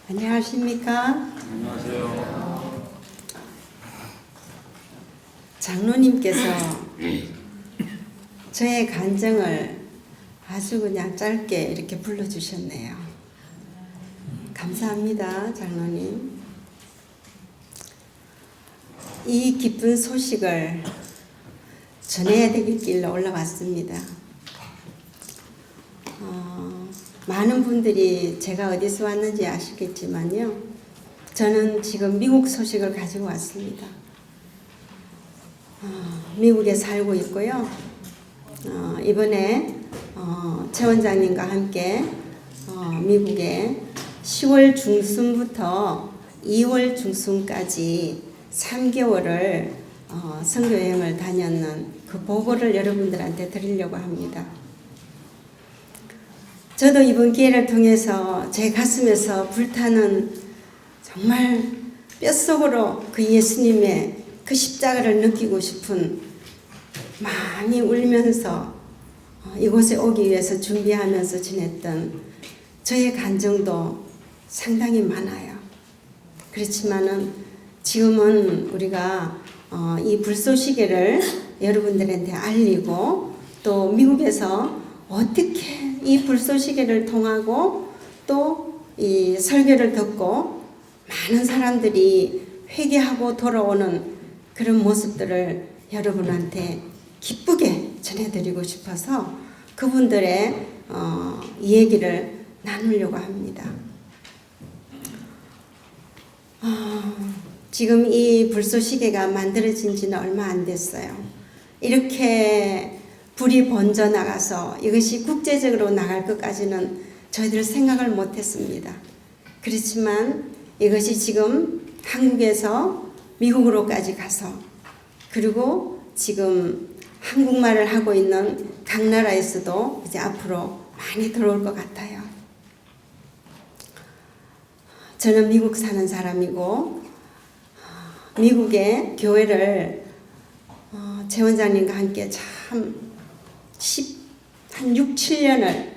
안녕하십니까? 안녕하세요. 장로님께서 저의 간증을 아주 그냥 짧게 이렇게 불러주셨네요. 감사합니다, 장로님. 이 기쁜 소식을 전해야 되길 길로 올라왔습니다. 많은 분들이 제가 어디서 왔는지 아시겠지만요. 저는 지금 미국 소식을 가지고 왔습니다. 미국에 살고 있고요. 이번에 최 원장님과 함께 미국에 10월 중순부터 2월 중순까지 3개월을 선교여행을 다녔는 그 보고를 여러분들한테 드리려고 합니다. 저도 이번 기회를 통해서 제 가슴에서 불타는 정말 뼛속으로 그 예수님의 그 십자가를 느끼고 싶은 많이 울면서 이곳에 오기 위해서 준비하면서 지냈던 저의 감정도 상당히 많아요. 그렇지만은 지금은 우리가 이 불쏘시개를 여러분들한테 알리고 또 미국에서 어떻게 이 불쏘시개를 통하고 또 이 설교를 듣고 많은 사람들이 회개하고 돌아오는 그런 모습들을 여러분한테 기쁘게 전해드리고 싶어서 그분들의 이 얘기를 나누려고 합니다. 지금 이 불쏘시개가 만들어진 지는 얼마 안 됐어요. 이렇게 불이 번져 나가서 이것이 국제적으로 나갈 것까지는 저희들 생각을 못했습니다. 그렇지만 이것이 지금 한국에서 미국으로까지 가서 그리고 지금 한국말을 하고 있는 각 나라에서도 이제 앞으로 많이 들어올 것 같아요. 저는 미국 사는 사람이고 미국의 교회를 최 원장님과 함께 참 한 6, 7년을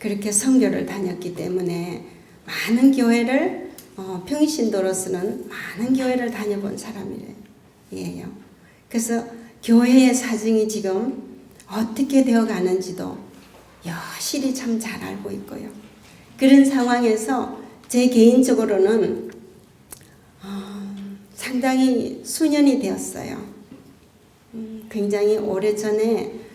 그렇게 선교를 다녔기 때문에 많은 교회를 평신도로서는 많은 교회를 다녀본 사람이에요. 그래서 교회의 사정이 지금 어떻게 되어 가는지도 여실히 참 잘 알고 있고요. 그런 상황에서 제 개인적으로는 상당히 수년이 되었어요. 굉장히 오래전에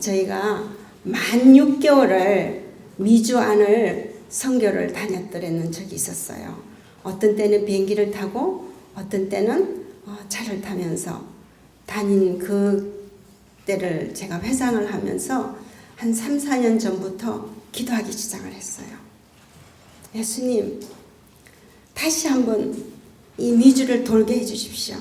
저희가 만 6개월을 미주 안을 선교를 다녔더라는 적이 있었어요. 어떤 때는 비행기를 타고 어떤 때는 차를 타면서 다닌 그 때를 제가 회상을 하면서 한 3, 4년 전부터 기도하기 시작을 했어요. 예수님, 다시 한번 이 미주를 돌게 해주십시오.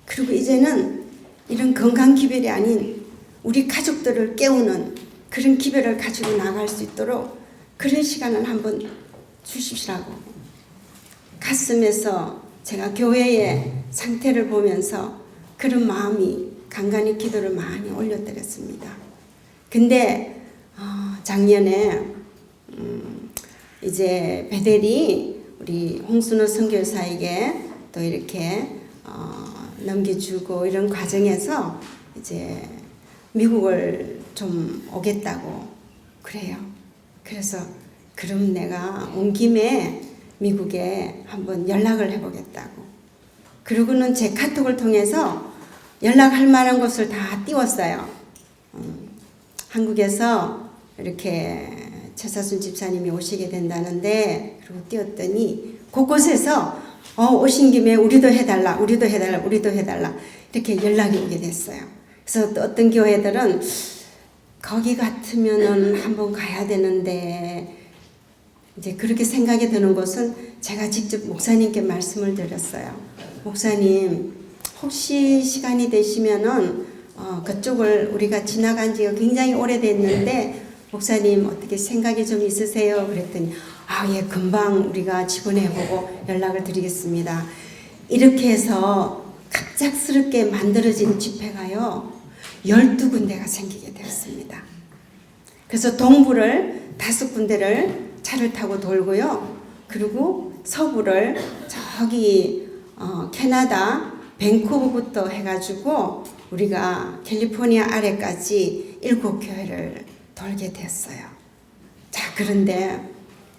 그리고 이제는 이런 건강 기별이 아닌 우리 가족들을 깨우는 그런 기별을 가지고 나갈 수 있도록 그런 시간을 한번 주십시라고 가슴에서 제가 교회의 상태를 보면서 그런 마음이 간간히 기도를 많이 올려드렸습니다. 근데 작년에 이제 베델이 우리 홍순호 선교사에게 또 이렇게 넘겨주고 이런 과정에서 이제 미국을 좀 오겠다고 그래요. 그래서 그럼 내가 온 김에 미국에 한번 연락을 해보겠다고. 그러고는 제 카톡을 통해서 연락할 만한 곳을 다 띄웠어요. 한국에서 이렇게 최사순 집사님이 오시게 된다는데 그리고 띄웠더니 곳곳에서 오신 김에 우리도 해달라 이렇게 연락이 오게 됐어요. 그래서 또 어떤 교회들은 거기 같으면은 한번 가야 되는데 이제 그렇게 생각이 드는 곳은 제가 직접 목사님께 말씀을 드렸어요. 목사님, 혹시 시간이 되시면은 그쪽을 우리가 지나간 지가 굉장히 오래됐는데 목사님 어떻게 생각이 좀 있으세요? 그랬더니 예, 금방 우리가 지원해보고 연락을 드리겠습니다. 이렇게 해서 갑작스럽게 만들어진 집회가요 12군데가 생기게 되었습니다. 그래서 동부를 5군데를 차를 타고 돌고요. 그리고 서부를 저기 캐나다 밴쿠버부터 해가지고 우리가 캘리포니아 아래까지 7교회를 돌게 됐어요. 자, 그런데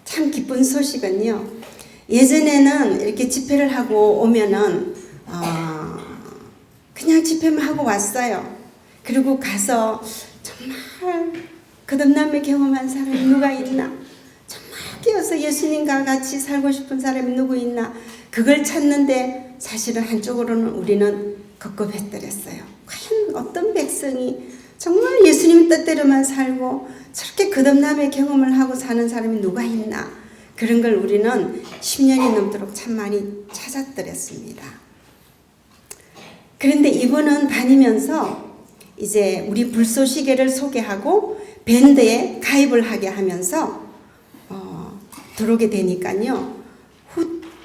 참 기쁜 소식은요. 예전에는 이렇게 집회를 하고 오면은 그냥 집회만 하고 왔어요. 그리고 가서 정말 거듭남의 경험한 사람이 누가 있나? 정말 깨어서 예수님과 같이 살고 싶은 사람이 누구 있나? 그걸 찾는데 사실은 한쪽으로는 우리는 급급했더랬어요. 과연 어떤 백성이 정말 예수님 뜻대로만 살고 저렇게 거듭남의 경험을 하고 사는 사람이 누가 있나? 그런 걸 우리는 10년이 넘도록 참 많이 찾았더랬습니다. 그런데 이번은 다니면서 이제 우리 불쏘시개를 소개하고 밴드에 가입을 하게 하면서 들어오게 되니까요.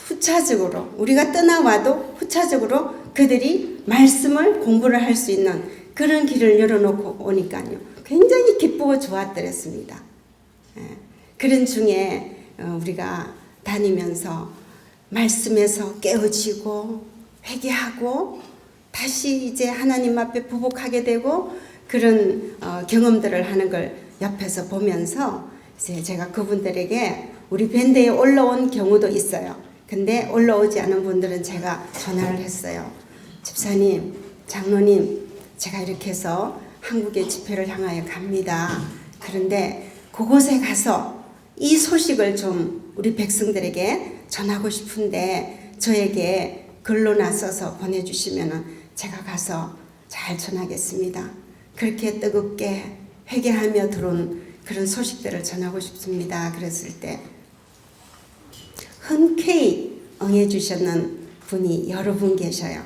후차적으로 우리가 떠나와도 후차적으로 그들이 말씀을 공부를 할 수 있는 그런 길을 열어놓고 오니까요. 굉장히 기쁘고 좋았더랬습니다. 그런 중에 우리가 다니면서 말씀에서 깨어지고 회개하고 다시 이제 하나님 앞에 부복하게 되고 그런 경험들을 하는 걸 옆에서 보면서 이제 제가 그분들에게 우리 밴드에 올라온 경우도 있어요. 근데 올라오지 않은 분들은 제가 전화를 했어요. 집사님, 장로님, 제가 이렇게 해서 한국의 집회를 향하여 갑니다. 그런데 그곳에 가서 이 소식을 좀 우리 백성들에게 전하고 싶은데 저에게 글로나 써서 보내주시면 제가 가서 잘 전하겠습니다. 그렇게 뜨겁게 회개하며 들어온 그런 소식들을 전하고 싶습니다. 그랬을 때 흔쾌히 응해주셨는 분이 여러 분 계셔요.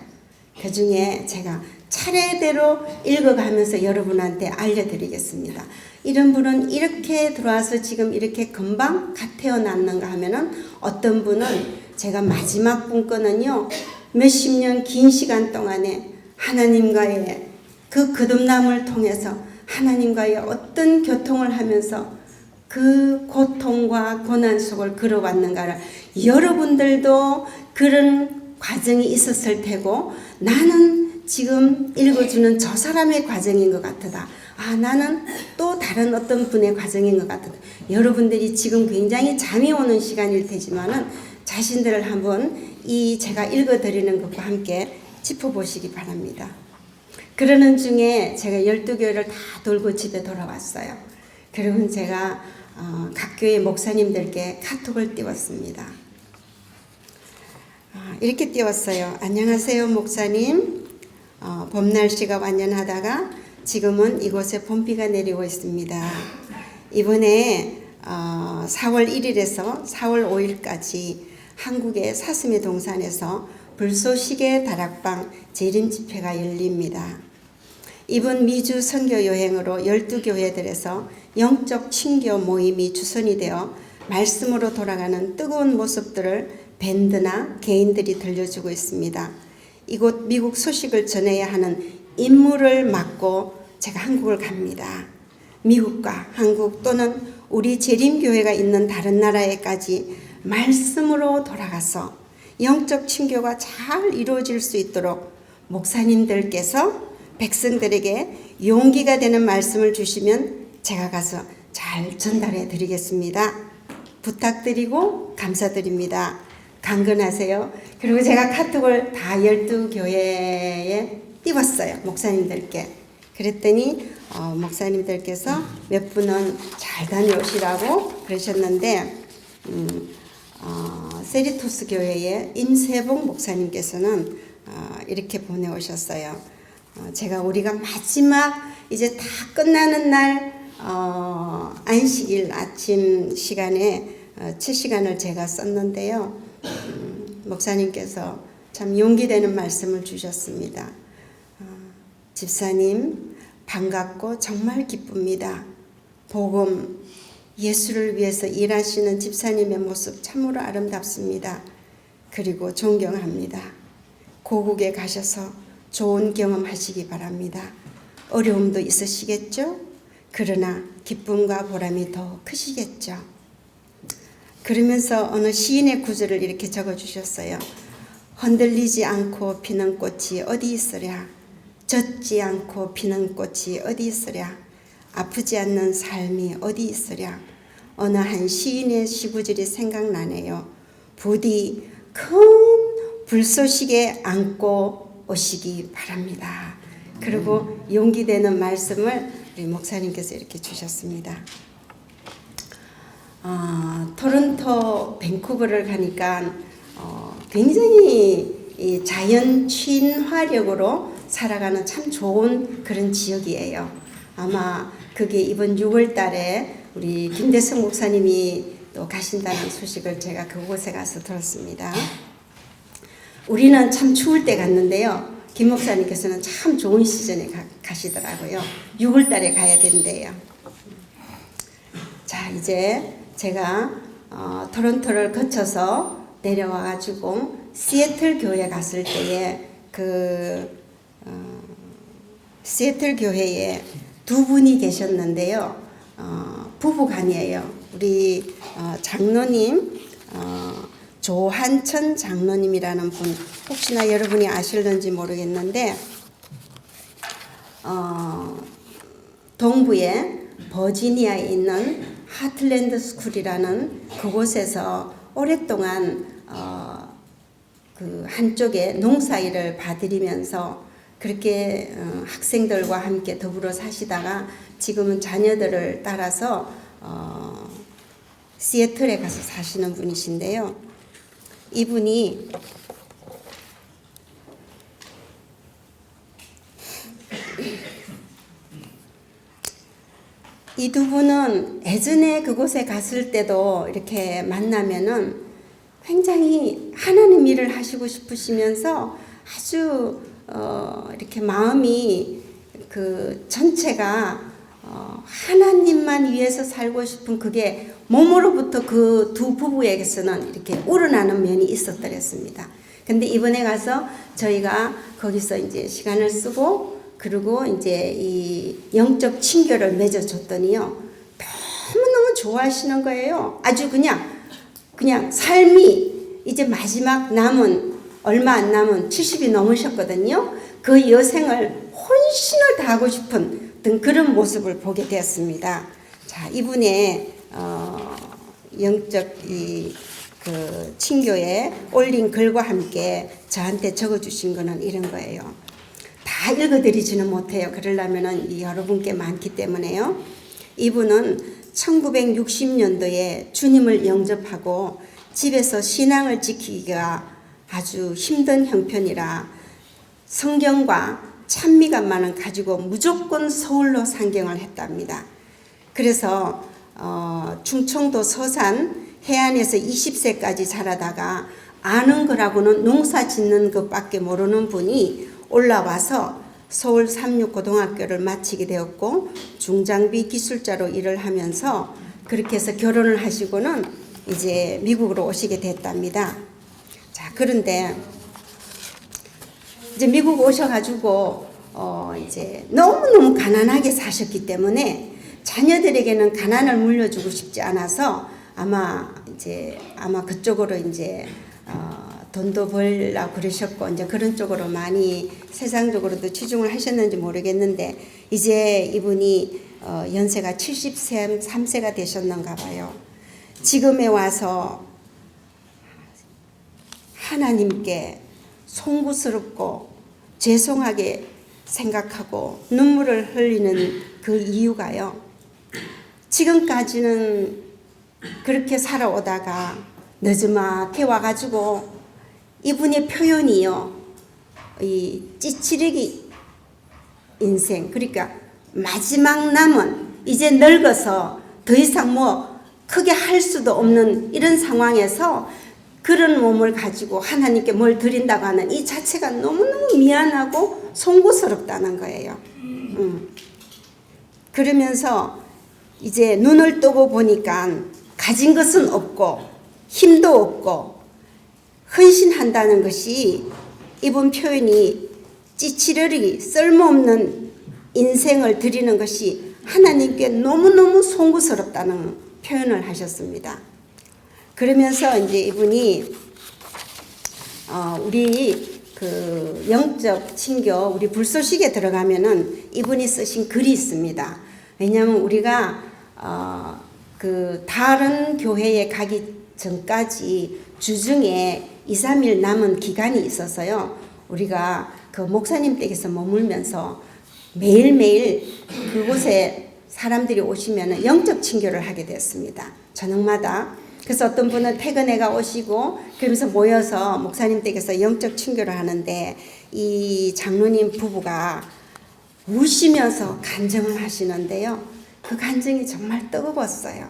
그 중에 제가 차례대로 읽어가면서 여러분한테 알려드리겠습니다. 이런 분은 이렇게 들어와서 지금 이렇게 금방 갓 태어났는가 하면은 어떤 분은 제가 마지막 분 거는요 몇십 년 긴 시간 동안에 하나님과의 그 거듭남을 통해서 하나님과의 어떤 교통을 하면서 그 고통과 고난 속을 걸어왔는가를 여러분들도 그런 과정이 있었을 테고 나는 지금 읽어주는 저 사람의 과정인 것 같다. 나는 또 다른 어떤 분의 과정인 것 같다. 여러분들이 지금 굉장히 잠이 오는 시간일 테지만은 자신들을 한번 이 제가 읽어드리는 것과 함께 짚어보시기 바랍니다. 그러는 중에 제가 12교회를 다 돌고 집에 돌아왔어요. 그러면 제가 각 교회 목사님들께 카톡을 띄웠습니다. 이렇게 띄웠어요. 안녕하세요 목사님. 봄 날씨가 완연하다가 지금은 이곳에 봄비가 내리고 있습니다. 이번에 4월 1일에서 4월 5일까지 한국의 사슴의 동산에서 불쏘시개 다락방 재림 집회가 열립니다. 이번 미주 선교 여행으로 12교회들에서 영적 친교 모임이 주선이 되어 말씀으로 돌아가는 뜨거운 모습들을 밴드나 개인들이 들려주고 있습니다. 이곳 미국 소식을 전해야 하는 임무를 맡고 제가 한국을 갑니다. 미국과 한국 또는 우리 재림교회가 있는 다른 나라에까지 말씀으로 돌아가서 영적 친교가 잘 이루어질 수 있도록 목사님들께서 백성들에게 용기가 되는 말씀을 주시면 제가 가서 잘 전달해 드리겠습니다. 부탁드리고 감사드립니다. 강건하세요. 그리고 제가 카톡을 다 12교회에 띄웠어요. 목사님들께. 그랬더니 목사님들께서 몇 분은 잘 다녀오시라고 그러셨는데 세리토스 교회의 임세봉 목사님께서는 이렇게 보내오셨어요. 제가 우리가 마지막 이제 다 끝나는 날 안식일 아침 시간에 7시간을 제가 썼는데요. 목사님께서 참 용기되는 말씀을 주셨습니다. 집사님 반갑고 정말 기쁩니다. 복음 예수를 위해서 일하시는 집사님의 모습 참으로 아름답습니다. 그리고 존경합니다. 고국에 가셔서 좋은 경험하시기 바랍니다. 어려움도 있으시겠죠? 그러나 기쁨과 보람이 더 크시겠죠? 그러면서 어느 시인의 구절을 이렇게 적어주셨어요. 흔들리지 않고 피는 꽃이 어디 있으랴. 젖지 않고 피는 꽃이 어디 있으랴. 아프지 않는 삶이 어디 있으랴. 어느 한 시인의 시구절이 생각나네요. 부디 큰 불쏘시개 안고 오시기 바랍니다. 그리고 용기되는 말씀을 우리 목사님께서 이렇게 주셨습니다. 토론토, 밴쿠버를 가니까 굉장히 이 자연 친화력으로 살아가는 참 좋은 그런 지역이에요. 아마 그게 이번 6월 달에 우리 김대성 목사님이 또 가신다는 소식을 제가 그곳에 가서 들었습니다. 우리는 참 추울 때 갔는데요. 김 목사님께서는 참 좋은 시즌에 가시더라고요. 6월 달에 가야 된대요. 자, 이제 제가 토론토를 거쳐서 내려와 가지고 시애틀 교회 갔을 때에 시애틀 교회에 두 분이 계셨는데요. 부부간이에요. 우리 장로님 조한천 장로님이라는 분, 혹시나 여러분이 아실는지 모르겠는데 동부에 버지니아에 있는 하틀랜드 스쿨이라는 그곳에서 오랫동안 그 한쪽에 농사일을 봐드리면서 그렇게 학생들과 함께 더불어 사시다가 지금은 자녀들을 따라서 시애틀에 가서 사시는 분이신데요. 이분이 이 두 분은 예전에 그곳에 갔을 때도 이렇게 만나면은 굉장히 하나님 일을 하시고 싶으시면서 아주 이렇게 마음이 그 전체가 하나님만 위해서 살고 싶은 그게 몸으로부터 그 두 부부에게서는 이렇게 우러나는 면이 있었더랬습니다. 근데 이번에 가서 저희가 거기서 이제 시간을 쓰고 그리고 이제 이 영적 친교를 맺어줬더니요. 너무너무 좋아하시는 거예요. 아주 그냥 삶이 이제 마지막 남은 얼마 안 남은 70이 넘으셨거든요. 그 여생을 혼신을 다하고 싶은 어떤 그런 모습을 보게 되었습니다. 자, 이분의 영적 그 친교에 올린 글과 함께 저한테 적어주신 거는 이런 거예요. 다 읽어드리지는 못해요. 그러려면은 여러분께 많기 때문에요. 이분은 1960년도에 주님을 영접하고 집에서 신앙을 지키기가 아주 힘든 형편이라 성경과 찬미감만은 가지고 무조건 서울로 상경을 했답니다. 그래서 충청도 서산 해안에서 20세까지 자라다가 아는 거라고는 농사 짓는 것밖에 모르는 분이 올라와서 서울 삼육고등학교를 마치게 되었고 중장비 기술자로 일을 하면서 그렇게 해서 결혼을 하시고는 이제 미국으로 오시게 됐답니다. 자, 그런데 이제 미국 오셔가지고 이제 너무너무 가난하게 사셨기 때문에 자녀들에게는 가난을 물려주고 싶지 않아서 아마 그쪽으로 이제 돈도 벌려고 그러셨고 이제 그런 쪽으로 많이 세상적으로도 치중을 하셨는지 모르겠는데 이제 이분이 연세가 73세가 되셨는가 봐요. 지금에 와서 하나님께 송구스럽고 죄송하게 생각하고 눈물을 흘리는 그 이유가요. 지금까지는 그렇게 살아오다가 늦지막히 와가지고 이분의 표현이요. 이 찌치르기 인생, 그러니까 마지막 남은 이제 늙어서 더 이상 뭐 크게 할 수도 없는 이런 상황에서 그런 몸을 가지고 하나님께 뭘 드린다고 하는 이 자체가 너무너무 미안하고 송구스럽다는 거예요. 그러면서 이제 눈을 뜨고 보니까 가진 것은 없고 힘도 없고 헌신한다는 것이 이분 표현이 찌치르기 쓸모없는 인생을 드리는 것이 하나님께 너무너무 송구스럽다는 표현을 하셨습니다. 그러면서 이제 이분이 우리 그 영적 친교 우리 불쏘시개 들어가면은 이분이 쓰신 글이 있습니다. 왜냐하면 우리가 그 다른 교회에 가기 전까지 주중에 2, 3일 남은 기간이 있어서요. 우리가 그 목사님 댁에서 머물면서 매일매일 그곳에 사람들이 오시면 영적 친교를 하게 되었습니다. 저녁마다. 그래서 어떤 분은 퇴근해가 오시고 그러면서 모여서 목사님 댁에서 영적 친교를 하는데 이 장로님 부부가 우시면서 간증을 하시는데요. 그 간증이 정말 뜨거웠어요.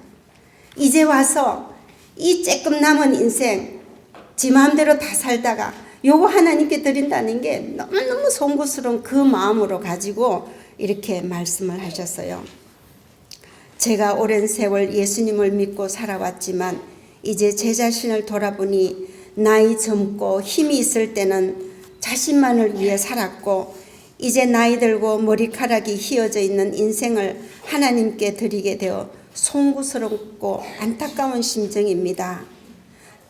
이제 와서 이 쬐끔 남은 인생 지 마음대로 다 살다가 요거 하나님께 드린다는 게 너무너무 송구스러운 그 마음으로 가지고 이렇게 말씀을 하셨어요. 제가 오랜 세월 예수님을 믿고 살아왔지만 이제 제 자신을 돌아보니 나이 젊고 힘이 있을 때는 자신만을 위해 살았고 이제 나이 들고 머리카락이 휘어져 있는 인생을 하나님께 드리게 되어 송구스럽고 안타까운 심정입니다.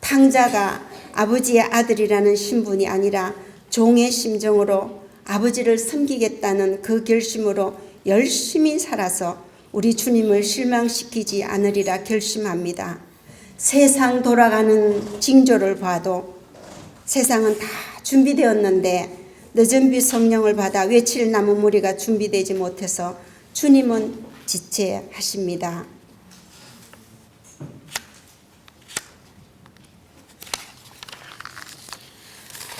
탕자가 아버지의 아들이라는 신분이 아니라 종의 심정으로 아버지를 섬기겠다는 그 결심으로 열심히 살아서 우리 주님을 실망시키지 않으리라 결심합니다. 세상 돌아가는 징조를 봐도 세상은 다 준비되었는데 늦은 비 성령을 받아 외칠 나무 무리가 준비되지 못해서 주님은 지체하십니다.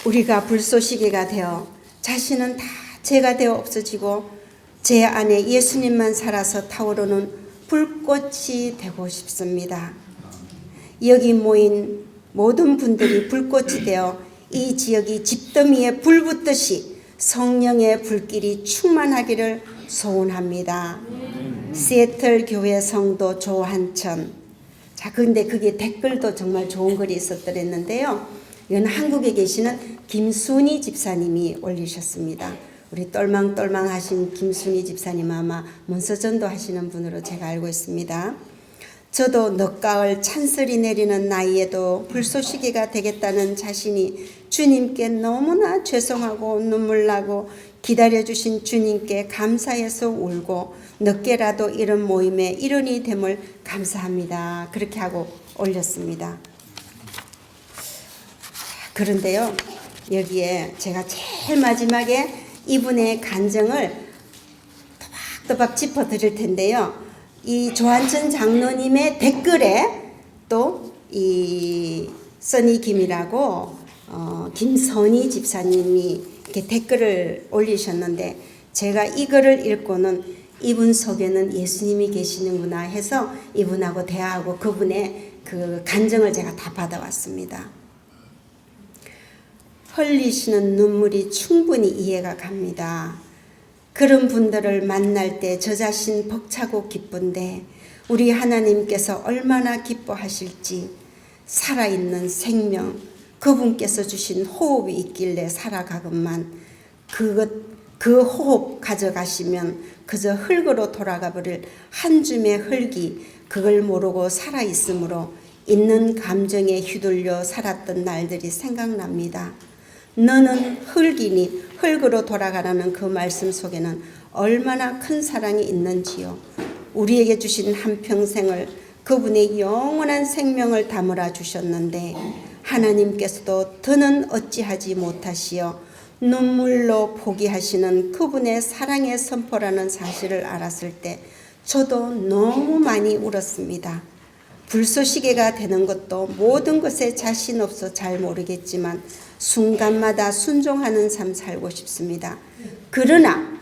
우리가 불쏘시개가 되어 자신은 다 죄가 되어 없어지고 제 안에 예수님만 살아서 타오르는 불꽃이 되고 싶습니다. 여기 모인 모든 분들이 불꽃이 되어 이 지역이 집더미에 불 붙듯이 성령의 불길이 충만하기를 소원합니다. 시애틀 교회 성도 조한천. 자, 근데 그게 댓글도 정말 좋은 글이 있었더랬는데요. 이건 한국에 계시는 김순희 집사님이 올리셨습니다. 우리 똘망똘망하신 김순희 집사님 아마 문서전도 하시는 분으로 제가 알고 있습니다. 저도 늦가을 찬슬이 내리는 나이에도 불쏘시개가 되겠다는 자신이 주님께 너무나 죄송하고 눈물 나고 기다려주신 주님께 감사해서 울고 늦게라도 이런 모임에 일원이 됨을 감사합니다. 그렇게 하고 올렸습니다. 그런데요, 여기에 제가 제일 마지막에 이분의 간증을 또박또박 짚어드릴 텐데요. 이 조한천 장로님의 댓글에 또 이 써니 김이라고 김선희 집사님이 이렇게 댓글을 올리셨는데 제가 이 글을 읽고는 이분 속에는 예수님이 계시는구나 해서 이분하고 대화하고 그분의 그 간증을 제가 다 받아왔습니다. 흘리시는 눈물이 충분히 이해가 갑니다. 그런 분들을 만날 때 저 자신 벅차고 기쁜데 우리 하나님께서 얼마나 기뻐하실지 살아있는 생명 그분께서 주신 호흡이 있길래 살아가건만 그 호흡 가져가시면 그저 흙으로 돌아가 버릴 한 줌의 흙이 그걸 모르고 살아있으므로 있는 감정에 휘둘려 살았던 날들이 생각납니다. 너는 흙이니 흙으로 돌아가라는 그 말씀 속에는 얼마나 큰 사랑이 있는지요. 우리에게 주신 한평생을 그분의 영원한 생명을 다물어 주셨는데 하나님께서도 더는 어찌하지 못하시어 눈물로 포기하시는 그분의 사랑의 선포라는 사실을 알았을 때 저도 너무 많이 울었습니다. 불쏘시개가 되는 것도 모든 것에 자신 없어 잘 모르겠지만 순간마다 순종하는 삶 살고 싶습니다. 그러나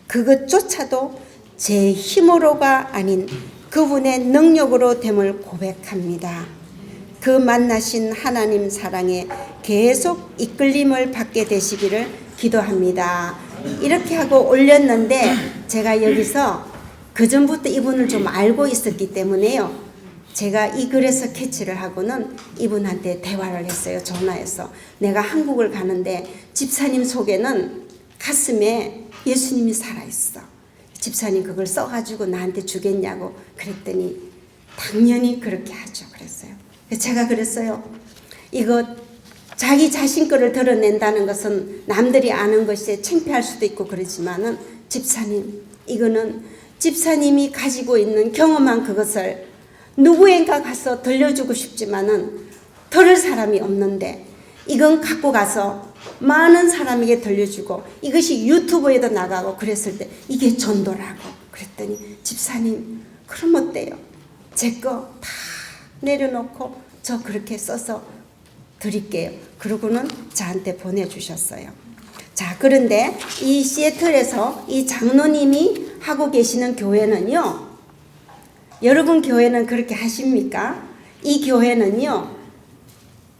그것조차도 제 힘으로가 아닌 그분의 능력으로 됨을 고백합니다. 그 만나신 하나님 사랑에 계속 이끌림을 받게 되시기를 기도합니다. 이렇게 하고 올렸는데 제가 여기서 그전부터 이분을 좀 알고 있었기 때문에요. 제가 이 글에서 캐치를 하고는 이분한테 대화를 했어요. 전화해서. 내가 한국을 가는데 집사님 속에는 가슴에 예수님이 살아있어. 집사님 그걸 써가지고 나한테 주겠냐고 그랬더니 당연히 그렇게 하죠. 그랬어요. 제가 그랬어요. 이거 자기 자신 거를 드러낸다는 것은 남들이 아는 것이 창피할 수도 있고 그러지만은 집사님, 이거는 집사님이 가지고 있는 경험한 그것을 누구인가 가서 들려주고 싶지만은 들을 사람이 없는데 이건 갖고 가서 많은 사람에게 들려주고 이것이 유튜브에도 나가고 그랬을 때 이게 전도라고. 그랬더니 집사님, 그럼 어때요? 제 거 다 내려놓고 저 그렇게 써서 드릴게요. 그러고는 저한테 보내주셨어요. 자, 그런데 이 시애틀에서 이 장로님이 하고 계시는 교회는요, 여러분 교회는 그렇게 하십니까? 이 교회는요,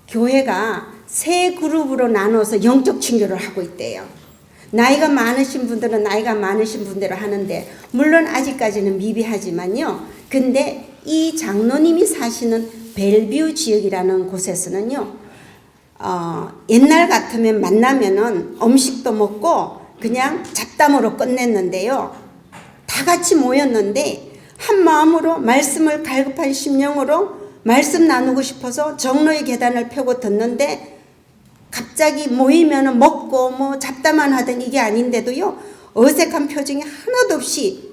교회가 세 그룹으로 나눠서 영적 친교를 하고 있대요. 나이가 많으신 분들은 나이가 많으신 분대로 하는데 물론 아직까지는 미비하지만요. 근데 이 장로님이 사시는 벨뷰 지역이라는 곳에서는요, 옛날 같으면 만나면은 음식도 먹고 그냥 잡담으로 끝냈는데요. 다 같이 모였는데 한 마음으로 말씀을 갈급한 심령으로 말씀 나누고 싶어서 정로의 계단을 펴고 듣는데 갑자기 모이면은 먹고 뭐 잡담만 하던 이게 아닌데도요, 어색한 표정이 하나도 없이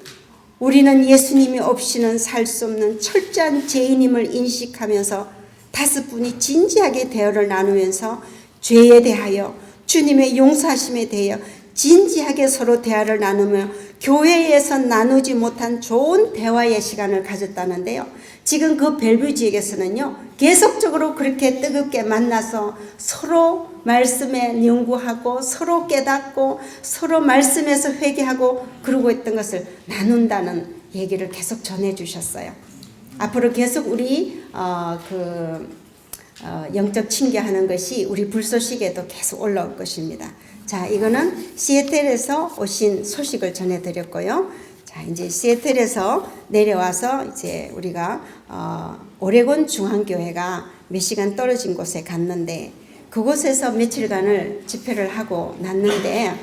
우리는 예수님이 없이는 살 수 없는 철저한 죄인임을 인식하면서 다섯 분이 진지하게 대화를 나누면서 죄에 대하여 주님의 용서하심에 대하여 진지하게 서로 대화를 나누며 교회에서 나누지 못한 좋은 대화의 시간을 가졌다는데요. 지금 그 벨뷰 지역에서는요, 계속적으로 그렇게 뜨겁게 만나서 서로 말씀에 연구하고 서로 깨닫고 서로 말씀에서 회개하고 그러고 있던 것을 나눈다는 얘기를 계속 전해주셨어요. 앞으로 계속 우리 영적 친교하는 것이 우리 불소식에도 계속 올라올 것입니다. 자, 이거는 시애틀에서 오신 소식을 전해드렸고요. 자, 이제 시애틀에서 내려와서 이제 우리가 오레곤 중앙교회가 몇 시간 떨어진 곳에 갔는데 그곳에서 며칠간을 집회를 하고 났는데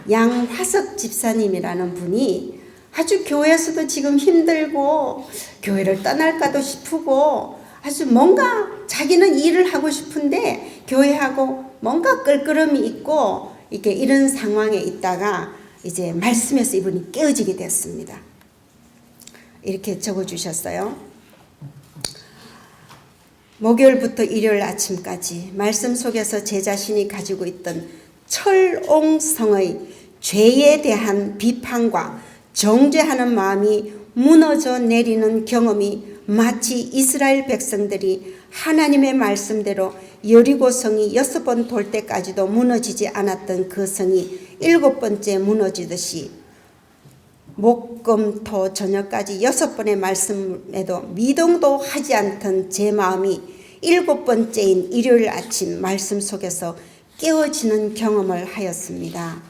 양화석 집사님이라는 분이 아주 교회에서도 지금 힘들고 교회를 떠날까도 싶고 아주 뭔가 자기는 일을 하고 싶은데 교회하고 뭔가 끌끄럼이 있고 이렇게 이런 상황에 있다가 이제 말씀에서 이분이 깨어지게 됐습니다. 이렇게 적어주셨어요. 목요일부터 일요일 아침까지 말씀 속에서 제 자신이 가지고 있던 철옹성의 죄에 대한 비판과 정죄하는 마음이 무너져 내리는 경험이 마치 이스라엘 백성들이 하나님의 말씀대로 여리고성이 6번 돌 때까지도 무너지지 않았던 그 성이 7번째 무너지듯이 목금토 저녁까지 6번의 말씀에도 미동도 하지 않던 제 마음이 7번째인 일요일 아침 말씀 속에서 깨어지는 경험을 하였습니다.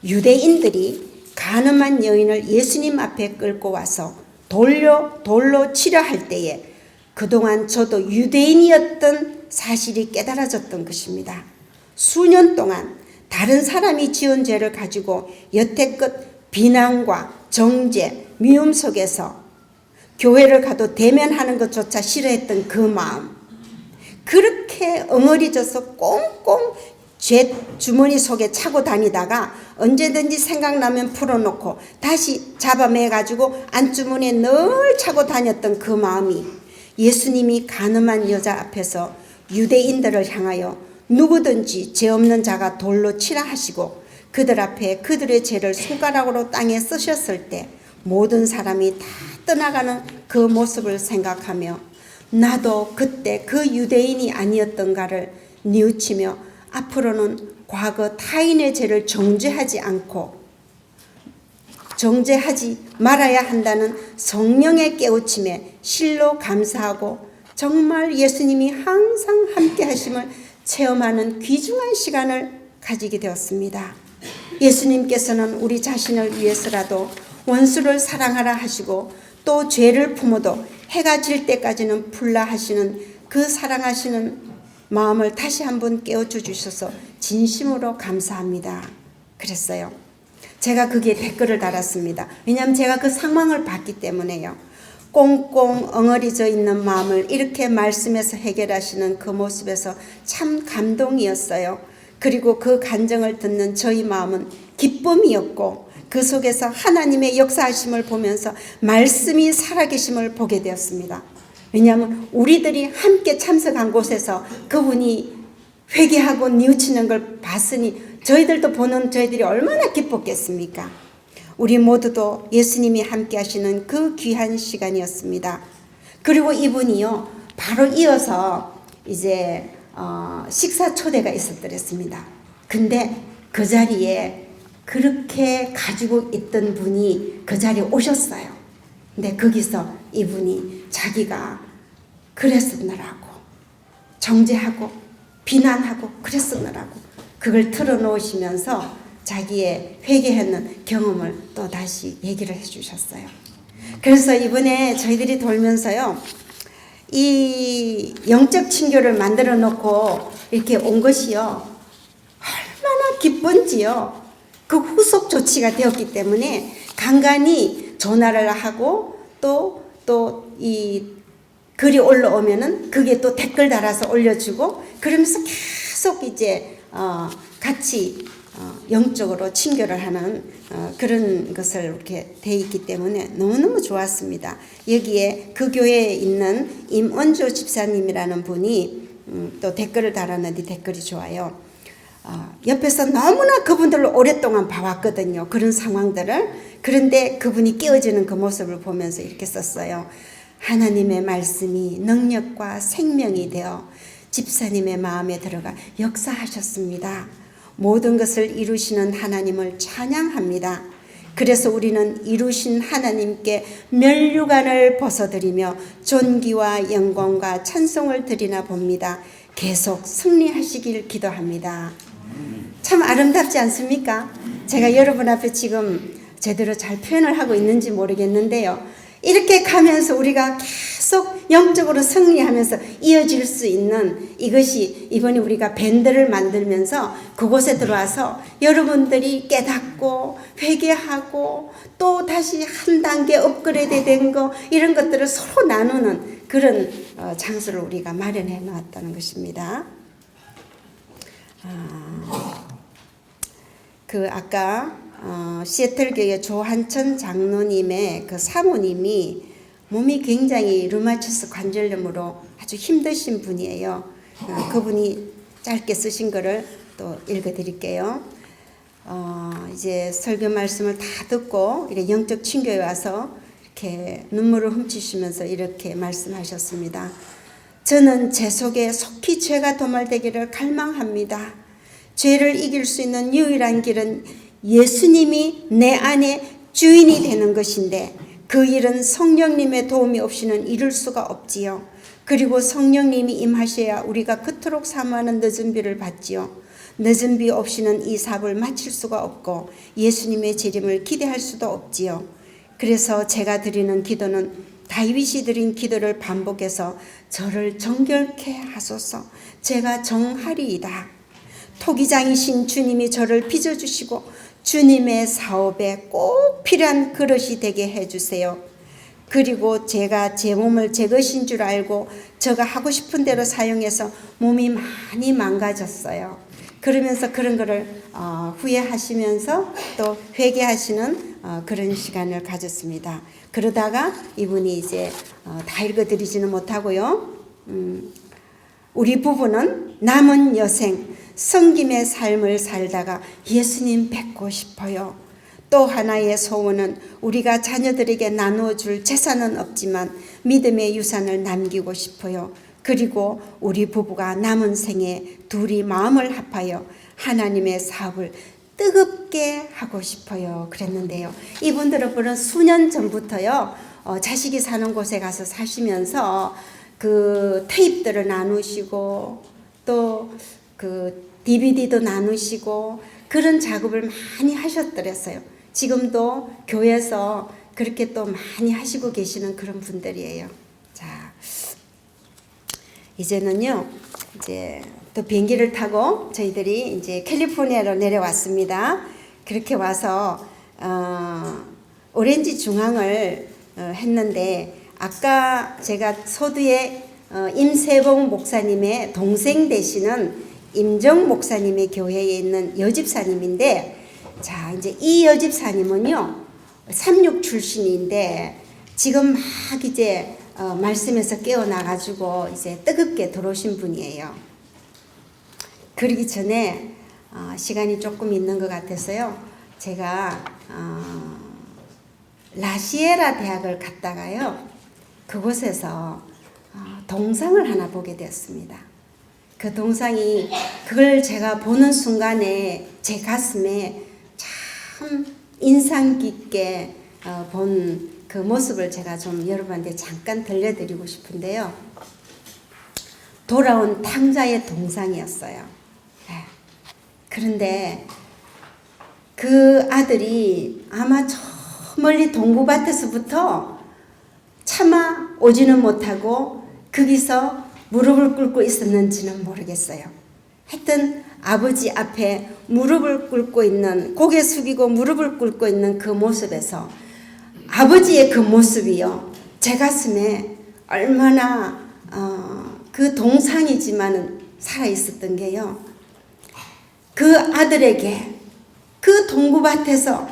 유대인들이 가늠한 여인을 예수님 앞에 끌고 와서 돌로 치려 할 때에 그동안 저도 유대인이었던 사실이 깨달아졌던 것입니다. 수년 동안 다른 사람이 지은 죄를 가지고 여태껏 비난과 정죄, 미움 속에서 교회를 가도 대면하는 것조차 싫어했던 그 마음, 그렇게 엉어리져서 꽁꽁 죄 주머니 속에 차고 다니다가 언제든지 생각나면 풀어놓고 다시 잡아매가지고 안주머니에 늘 차고 다녔던 그 마음이 예수님이 가늠한 여자 앞에서 유대인들을 향하여 누구든지 죄 없는 자가 돌로 치라 하시고 그들 앞에 그들의 죄를 손가락으로 땅에 쓰셨을 때 모든 사람이 다 떠나가는 그 모습을 생각하며 나도 그때 그 유대인이 아니었던가를 뉘우치며 앞으로는 과거 타인의 죄를 정죄하지 말아야 한다는 성령의 깨우침에 실로 감사하고 정말 예수님이 항상 함께 하심을 체험하는 귀중한 시간을 가지게 되었습니다. 예수님께서는 우리 자신을 위해서라도 원수를 사랑하라 하시고 또 죄를 품어도 해가 질 때까지는 풀라 하시는 그 사랑하시는 마음을 다시 한번 깨워줘 주셔서 진심으로 감사합니다. 그랬어요. 제가 거기에 댓글을 달았습니다. 왜냐하면 제가 그 상황을 봤기 때문에요. 꽁꽁 엉어리져 있는 마음을 이렇게 말씀에서 해결하시는 그 모습에서 참 감동이었어요. 그리고 그 간증을 듣는 저희 마음은 기쁨이었고 그 속에서 하나님의 역사하심을 보면서 말씀이 살아계심을 보게 되었습니다. 왜냐하면 우리들이 함께 참석한 곳에서 그분이 회개하고 뉘우치는 걸 봤으니 저희들도 보는 저희들이 얼마나 기뻤겠습니까? 우리 모두도 예수님이 함께 하시는 그 귀한 시간이었습니다. 그리고 이분이요 바로 이어서 이제 식사 초대가 있었더랬습니다. 근데 그 자리에 그렇게 가지고 있던 분이 그 자리에 오셨어요. 근데 거기서 이분이 자기가 그랬었느라고 정죄하고 비난하고 그랬었느라고 그걸 털어놓으시면서 자기의 회개하는 경험을 또 다시 얘기를 해주셨어요. 그래서 이번에 저희들이 돌면서요 이 영적 친교를 만들어 놓고 이렇게 온 것이요 얼마나 기쁜지요. 그 후속 조치가 되었기 때문에 간간히 전화를 하고 또 이 글이 올라오면은 그게 또 댓글 달아서 올려주고 그러면서 계속 이제 같이 영적으로 친교를 하는 그런 것을 이렇게 돼 있기 때문에 너무너무 좋았습니다. 여기에 그 교회에 있는 임원조 집사님이라는 분이 또 댓글을 달았는데 댓글이 좋아요. 옆에서 너무나 그분들을 오랫동안 봐왔거든요. 그런 상황들을. 그런데 그분이 깨어지는 그 모습을 보면서 이렇게 썼어요. 하나님의 말씀이 능력과 생명이 되어 집사님의 마음에 들어가 역사하셨습니다. 모든 것을 이루시는 하나님을 찬양합니다. 그래서 우리는 이루신 하나님께 면류관을 벗어드리며 존귀와 영광과 찬송을 드리나 봅니다. 계속 승리하시길 기도합니다. 참 아름답지 않습니까? 제가 여러분 앞에 지금 제대로 잘 표현을 하고 있는지 모르겠는데요. 이렇게 가면서 우리가 계속 영적으로 승리하면서 이어질 수 있는 이것이 이번에 우리가 밴드를 만들면서 그곳에 들어와서 여러분들이 깨닫고 회개하고 또 다시 한 단계 업그레이드 된 거 이런 것들을 서로 나누는 그런 장소를 우리가 마련해 놨다는 것입니다. 그 아까 시애틀 교회 조한천 장로님의 그 사모님이 몸이 굉장히 류마티스 관절염으로 아주 힘드신 분이에요. 그분이 짧게 쓰신 거를 또 읽어드릴게요. 이제 설교 말씀을 다 듣고 이렇게 영적 친교에 와서 이렇게 눈물을 훔치시면서 이렇게 말씀하셨습니다. 저는 제 속에 속히 죄가 도말되기를 갈망합니다. 죄를 이길 수 있는 유일한 길은 예수님이 내 안에 주인이 되는 것인데 그 일은 성령님의 도움이 없이는 이룰 수가 없지요. 그리고 성령님이 임하셔야 우리가 그토록 사모하는 늦은 비를 받지요. 늦은 비 없이는 이 사업을 마칠 수가 없고 예수님의 재림을 기대할 수도 없지요. 그래서 제가 드리는 기도는 다윗이 드린 기도를 반복해서 저를 정결케 하소서. 제가 정하리이다. 토기장이신 주님이 저를 빚어주시고 주님의 사업에 꼭 필요한 그릇이 되게 해주세요. 그리고 제가 제 몸을 제 것인 줄 알고 제가 하고 싶은 대로 사용해서 몸이 많이 망가졌어요. 그러면서 그런 거를 후회하시면서 또 회개하시는 그런 시간을 가졌습니다. 그러다가 이분이 이제 다 읽어드리지는 못하고요. 우리 부부는 남은 여생 성김의 삶을 살다가 예수님 뵙고 싶어요. 또 하나의 소원은 우리가 자녀들에게 나누어 줄 재산은 없지만 믿음의 유산을 남기고 싶어요. 그리고 우리 부부가 남은 생에 둘이 마음을 합하여 하나님의 사업을 뜨겁게 하고 싶어요. 그랬는데요. 이분들은 수년 전부터요. 자식이 사는 곳에 가서 사시면서 그 테이프들을 나누시고 또 그 DVD도 나누시고 그런 작업을 많이 하셨더랬어요. 지금도 교회에서 그렇게 또 많이 하시고 계시는 그런 분들이에요. 자, 이제는요, 이제 또 비행기를 타고 저희들이 이제 캘리포니아로 내려왔습니다. 그렇게 와서 오렌지 중앙을 했는데 아까 제가 서두에 임세봉 목사님의 동생 되시는 임정 목사님의 교회에 있는 여집사님인데, 자, 이제 이 여집사님은요, 36 출신인데, 지금 막 이제 말씀에서 깨어나가지고 이제 뜨겁게 들어오신 분이에요. 그러기 전에 시간이 조금 있는 것 같아서요, 제가 라시에라 대학을 갔다가요, 그곳에서 동상을 하나 보게 되었습니다. 그 동상이, 그걸 제가 보는 순간에 제 가슴에 참 인상 깊게 본 그 모습을 제가 좀 여러분한테 잠깐 들려드리고 싶은데요. 돌아온 탕자의 동상이었어요. 네. 그런데 그 아들이 아마 저 멀리 동구밭에서부터 차마 오지는 못하고 거기서 무릎을 꿇고 있었는지는 모르겠어요. 하여튼 아버지 앞에 무릎을 꿇고 있는, 고개 숙이고 무릎을 꿇고 있는 그 모습에서 아버지의 그 모습이요, 제 가슴에 얼마나 그 동상이지만은 살아 있었던 게요, 그 아들에게 그 동구밭에서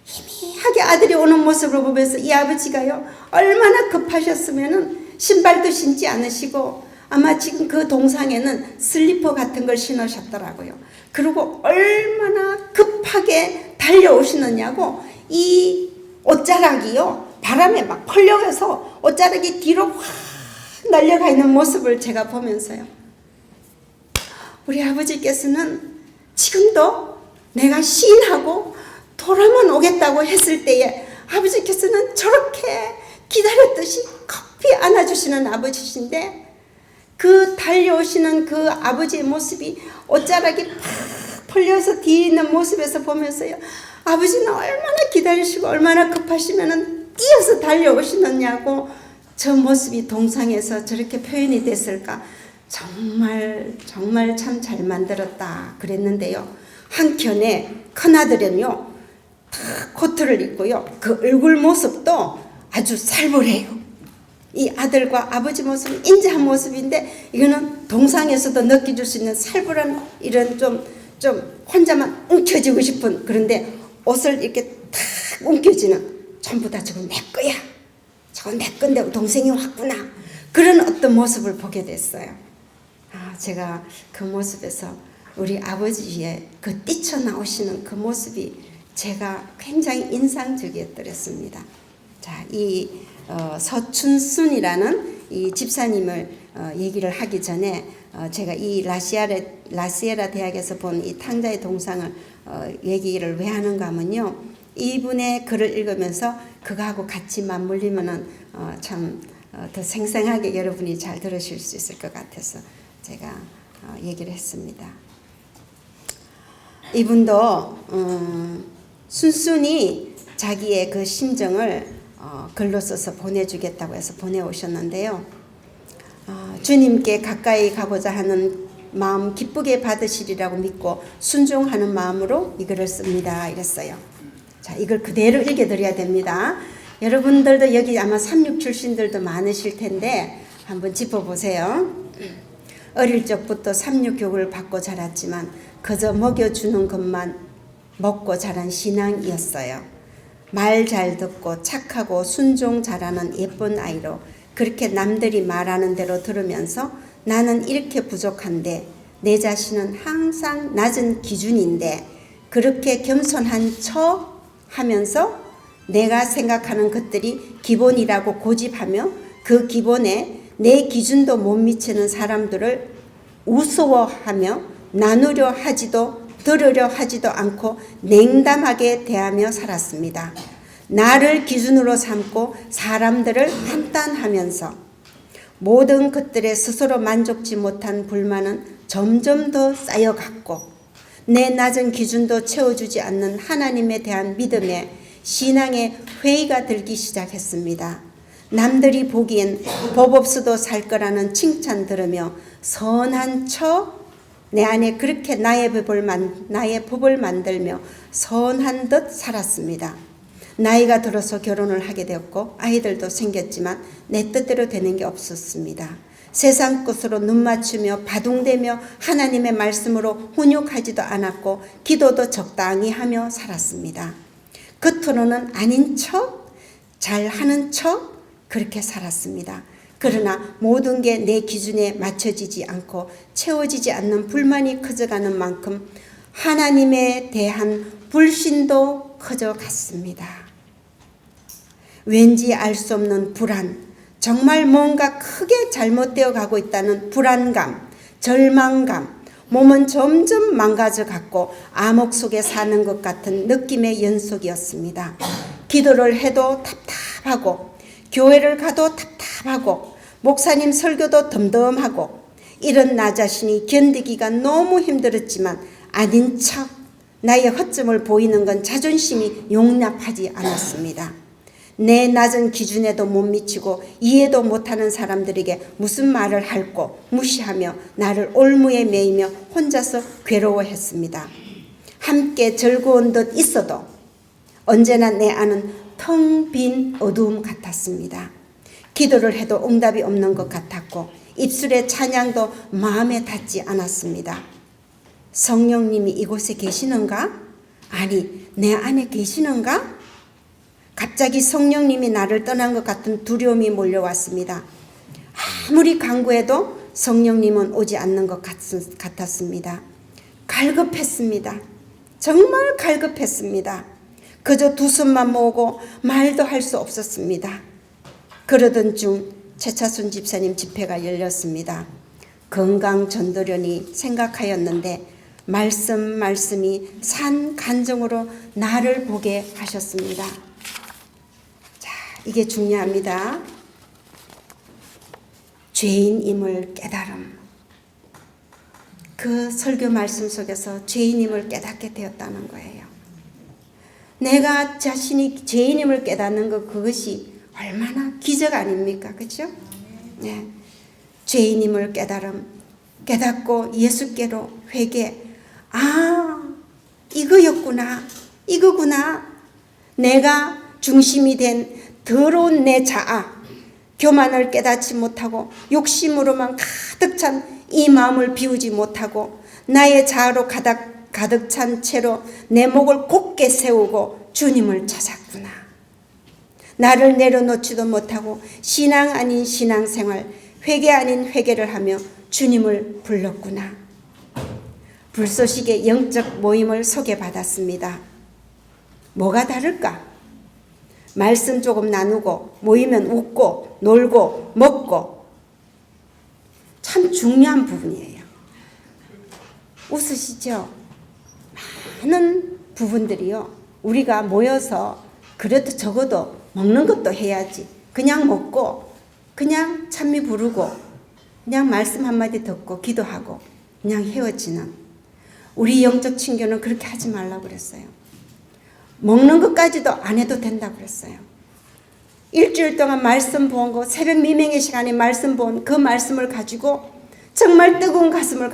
희미하게 아들이 오는 모습을 보면서 이 아버지가요, 얼마나 급하셨으면은 신발도 신지 않으시고 아마 지금 그 동상에는 슬리퍼 같은 걸 신으셨더라고요. 그리고 얼마나 급하게 달려오시느냐고, 이 옷자락이요, 바람에 막 펄려가서 옷자락이 뒤로 확 날려가 있는 모습을 제가 보면서요, 우리 아버지께서는 지금도 내가 시인하고 돌아만 오겠다고 했을 때에 아버지께서는 저렇게 기다렸듯이 커피 안아주시는 아버지신데, 그 달려오시는 그 아버지의 모습이 옷자락이 팍 펄려서 뒤에 있는 모습에서 보면서요, 아버지는 얼마나 기다리시고 얼마나 급하시면은 뛰어서 달려오시느냐고, 저 모습이 동상에서 저렇게 표현이 됐을까. 정말 참 잘 만들었다 그랬는데요. 한켠에 큰아들은요, 탁 코트를 입고요, 그 얼굴 모습도 아주 살벌해요. 이 아들과 아버지 모습은 인자한 모습인데, 이거는 동상에서도 느껴줄 수 있는 살벌한, 이런 좀 혼자만 움켜쥐고 싶은, 그런데 옷을 이렇게 탁 움켜쥐는, 전부 다 저건 내 거야, 저건 내 건데 동생이 왔구나, 그런 어떤 모습을 보게 됐어요. 제가 그 모습에서 우리 아버지의 그 뛰쳐나오시는 그 모습이 제가 굉장히 인상적이었더랬습니다. 자, 이 서춘순이라는 이 집사님을 얘기를 하기 전에 제가 이 라시에라 대학에서 본 이 탕자의 동상을 얘기를 왜 하는가 하면요, 이분의 글을 읽으면서 그거하고 같이 맞물리면은 참 더 생생하게 여러분이 잘 들으실 수 있을 것 같아서 제가 얘기를 했습니다. 이분도 순순히 자기의 그 심정을 글로 써서 보내주겠다고 해서 보내오셨는데요. 주님께 가까이 가고자 하는 마음 기쁘게 받으시리라고 믿고 순종하는 마음으로 이 글을 씁니다, 이랬어요. 자, 이걸 그대로 읽어드려야 됩니다. 여러분들도 여기 아마 36 출신들도 많으실 텐데 한번 짚어보세요. 어릴 적부터 36 교육을 받고 자랐지만 그저 먹여주는 것만 먹고 자란 신앙이었어요. 말 잘 듣고 착하고 순종 잘하는 예쁜 아이로 그렇게 남들이 말하는 대로 들으면서 나는 이렇게 부족한데, 내 자신은 항상 낮은 기준인데 그렇게 겸손한 척 하면서 내가 생각하는 것들이 기본이라고 고집하며 그 기본에 내 기준도 못 미치는 사람들을 우스워하며 나누려 하지도 들으려 하지도 않고 냉담하게 대하며 살았습니다. 나를 기준으로 삼고 사람들을 판단하면서 모든 것들에 스스로 만족지 못한 불만은 점점 더 쌓여갔고, 내 낮은 기준도 채워주지 않는 하나님에 대한 믿음에 신앙의 회의가 들기 시작했습니다. 남들이 보기엔 법 없어도 살 거라는 칭찬 들으며 선한 척 내 안에 그렇게 나의 법을 만들며 선한 듯 살았습니다. 나이가 들어서 결혼을 하게 되었고 아이들도 생겼지만 내 뜻대로 되는 게 없었습니다. 세상 것으로 눈 맞추며 바둥대며 하나님의 말씀으로 훈육하지도 않았고 기도도 적당히 하며 살았습니다. 겉으로는 아닌 척, 잘하는 척 그렇게 살았습니다. 그러나 모든 게 내 기준에 맞춰지지 않고 채워지지 않는 불만이 커져가는 만큼 하나님에 대한 불신도 커져갔습니다. 왠지 알 수 없는 불안, 정말 뭔가 크게 잘못되어 가고 있다는 불안감, 절망감, 몸은 점점 망가져 갔고 암흑 속에 사는 것 같은 느낌의 연속이었습니다. 기도를 해도 답답하고 교회를 가도 답답하고 목사님 설교도 덤덤하고 이런 나 자신이 견디기가 너무 힘들었지만 아닌 척 나의 허점을 보이는 건 자존심이 용납하지 않았습니다. 내 낮은 기준에도 못 미치고 이해도 못하는 사람들에게 무슨 말을 할꼬 무시하며 나를 올무에 매이며 혼자서 괴로워했습니다. 함께 즐거운 듯 있어도 언제나 내 안은 텅 빈 어두움 같았습니다. 기도를 해도 응답이 없는 것 같았고 입술의 찬양도 마음에 닿지 않았습니다. 성령님이 이곳에 계시는가? 아니, 내 안에 계시는가? 갑자기 성령님이 나를 떠난 것 같은 두려움이 몰려왔습니다. 아무리 간구해도 성령님은 오지 않는 것 같았습니다. 갈급했습니다. 정말 갈급했습니다. 그저 두 손만 모으고 말도 할 수 없었습니다. 그러던 중 최차순 집사님 집회가 열렸습니다. 건강 전도련이 생각하였는데 말씀이 산 간증으로 나를 보게 하셨습니다. 자, 이게 중요합니다. 죄인임을 깨달음. 그 설교 말씀 속에서 죄인임을 깨닫게 되었다는 거예요. 내가 자신이 죄인임을 깨닫는 것, 그것이 얼마나 기적 아닙니까? 그렇죠? 네. 죄인임을 깨달음. 깨닫고 예수께로 회개. 아, 이거였구나. 이거구나. 내가 중심이 된 더러운 내 자아, 교만을 깨닫지 못하고 욕심으로만 가득 찬 이 마음을 비우지 못하고 나의 자아로 가득 찬 채로 내 목을 곧게 세우고 주님을 찾았구나. 나를 내려놓지도 못하고 신앙 아닌 신앙생활, 회개 아닌 회개를 하며 주님을 불렀구나. 불쏘시개 영적 모임을 소개받았습니다. 뭐가 다를까? 말씀 조금 나누고 모이면 웃고 놀고 먹고 참 중요한 부분이에요. 웃으시죠? 많은 부분들이요. 우리가 모여서 그래도 적어도 먹는 것도 해야지. 그냥 먹고 그냥 찬미 부르고 그냥 말씀 한마디 듣고 기도하고 그냥 헤어지는, 우리 영적 친교는 그렇게 하지 말라고 그랬어요. 먹는 것까지도 안 해도 된다고 그랬어요. 일주일 동안 말씀 본 거, 새벽 미명의 시간에 말씀 본 그 말씀을 가지고 정말 뜨거운 가슴을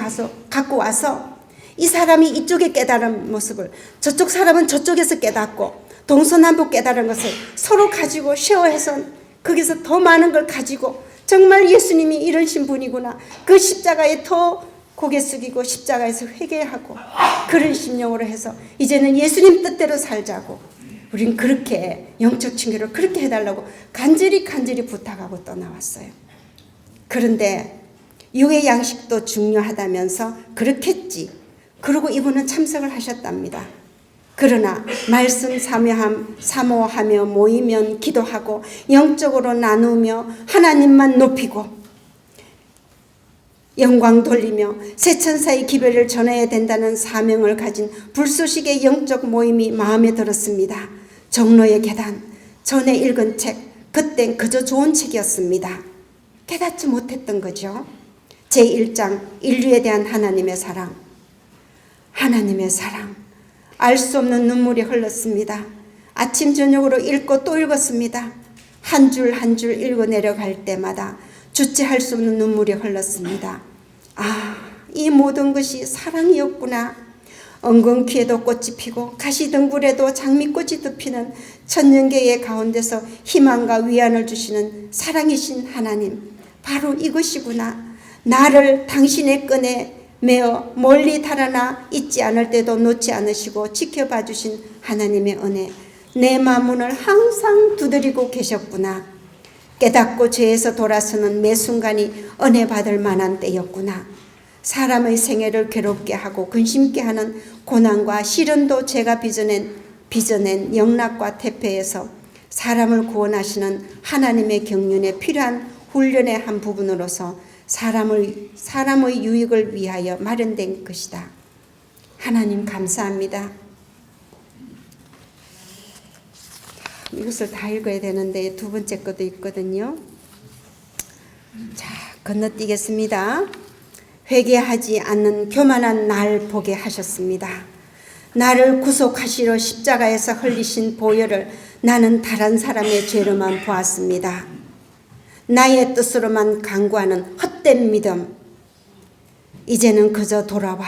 갖고 와서 이 사람이 이쪽에 깨달은 모습을 저쪽 사람은 저쪽에서 깨닫고 동서남북 깨달은 것을 서로 가지고 쉐어해서 거기서 더 많은 걸 가지고 정말 예수님이 이러신 분이구나. 그 십자가에 더 고개 숙이고 십자가에서 회개하고 그런 심령으로 해서 이제는 예수님 뜻대로 살자고, 우린 그렇게 영적 친교를 그렇게 해달라고 간절히 부탁하고 떠나왔어요. 그런데 육의 양식도 중요하다면서 그렇겠지. 그러고 이분은 참석을 하셨답니다. 그러나 말씀 사모하며 모이면 기도하고 영적으로 나누며 하나님만 높이고 영광 돌리며 세천사의 기별을 전해야 된다는 사명을 가진 불쏘시개 영적 모임이 마음에 들었습니다. 종로의 계단, 전에 읽은 책, 그땐 그저 좋은 책이었습니다. 깨닫지 못했던 거죠. 제1장 인류에 대한 하나님의 사랑. 하나님의 사랑. 알 수 없는 눈물이 흘렀습니다. 아침 저녁으로 읽고 또 읽었습니다. 한 줄 한 줄 읽어 내려갈 때마다 주체할 수 없는 눈물이 흘렀습니다. 아, 이 모든 것이 사랑이었구나. 엉겅퀴에도 꽃이 피고 가시등불에도 장미꽃이 덮이는 천년계의 가운데서 희망과 위안을 주시는 사랑이신 하나님, 바로 이것이구나. 나를 당신의 끈에 매어 멀리 달아나 있지 않을 때도 놓지 않으시고 지켜봐 주신 하나님의 은혜, 내 마음문을 항상 두드리고 계셨구나. 깨닫고 죄에서 돌아서는 매 순간이 은혜 받을 만한 때였구나. 사람의 생애를 괴롭게 하고 근심케 하는 고난과 시련도 제가 빚어낸 영락과 태폐에서 사람을 구원하시는 하나님의 경륜에 필요한 훈련의 한 부분으로서 사람의 유익을 위하여 마련된 것이다. 하나님 감사합니다. 이것을 다 읽어야 되는데 두 번째 것도 있거든요. 자, 건너뛰겠습니다. 회개하지 않는 교만한 날 보게 하셨습니다. 나를 구속하시러 십자가에서 흘리신 보혈을 나는 다른 사람의 죄로만 보았습니다. 나의 뜻으로만 강구하는 헛된 믿음, 이제는 그저 돌아와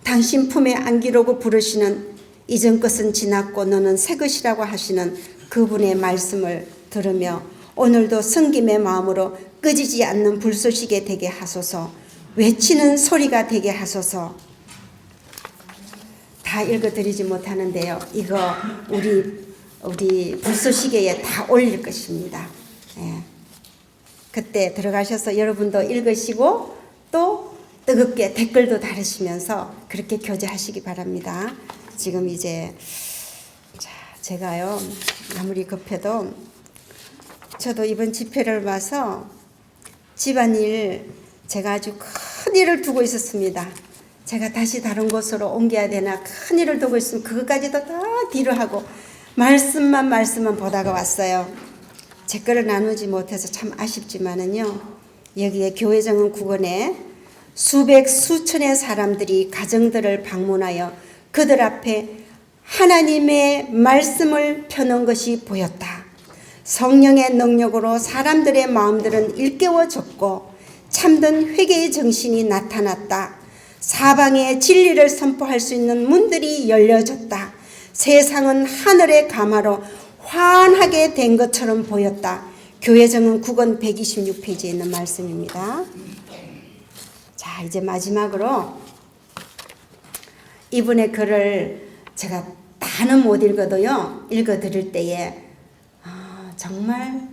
당신 품에 안기려고 부르시는 이전 것은 지났고 너는 새 것이라고 하시는 그분의 말씀을 들으며 오늘도 성김의 마음으로 꺼지지 않는 불쏘시개 되게 하소서, 외치는 소리가 되게 하소서. 다 읽어드리지 못하는데요, 이거 우리 불쏘시개에 다 올릴 것입니다. 예. 그때 들어가셔서 여러분도 읽으시고 또 뜨겁게 댓글도 달으시면서 그렇게 교제하시기 바랍니다. 지금 이제 제가요, 아무리 급해도 저도 이번 집회를 와서 집안일, 제가 아주 큰 일을 두고 있었습니다. 제가 다시 다른 곳으로 옮겨야 되나 큰 일을 두고 있으면 그것까지도 다 뒤로 하고 말씀만 보다가 왔어요. 제 거를 나누지 못해서 참 아쉽지만은요, 여기에 교회정은 국원에 수백 수천의 사람들이 가정들을 방문하여 그들 앞에 하나님의 말씀을 펴놓은 것이 보였다. 성령의 능력으로 사람들의 마음들은 일깨워졌고 참된 회개의 정신이 나타났다. 사방에 진리를 선포할 수 있는 문들이 열려졌다. 세상은 하늘의 가마로 환하게 된 것처럼 보였다. 교회정은 9권 126페이지에 있는 말씀입니다. 자, 이제 마지막으로 이분의 글을 제가 다는 못 읽어도요, 읽어드릴 때에 정말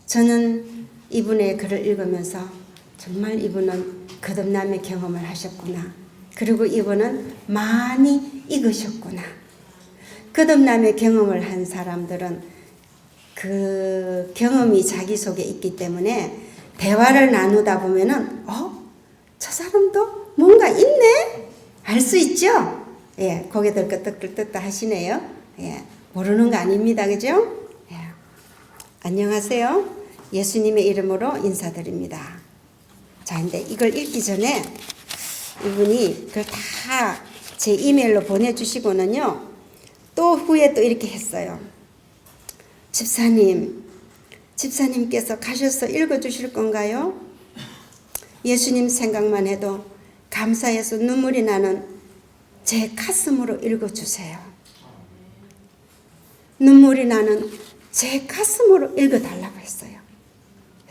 저는 이분의 글을 읽으면서 정말 이분은 거듭남의 경험을 하셨구나. 그리고 이분은 많이 읽으셨구나. 거듭남의 경험을 한 사람들은 그 경험이 자기 속에 있기 때문에 대화를 나누다 보면은 저 사람도 뭔가 있네? 알 수 있죠? 예, 고개들 끄덕끄덕 하시네요. 예, 모르는 거 아닙니다. 그죠? 예. 안녕하세요. 예수님의 이름으로 인사드립니다. 자, 근데 이걸 읽기 전에 이분이 그걸 다 제 이메일로 보내주시고는요, 또 후에 또 이렇게 했어요. 집사님께서 가셔서 읽어주실 건가요? 예수님 생각만 해도 감사해서 눈물이 나는 제 가슴으로 읽어주세요. 눈물이 나는 제 가슴으로 읽어달라고 했어요.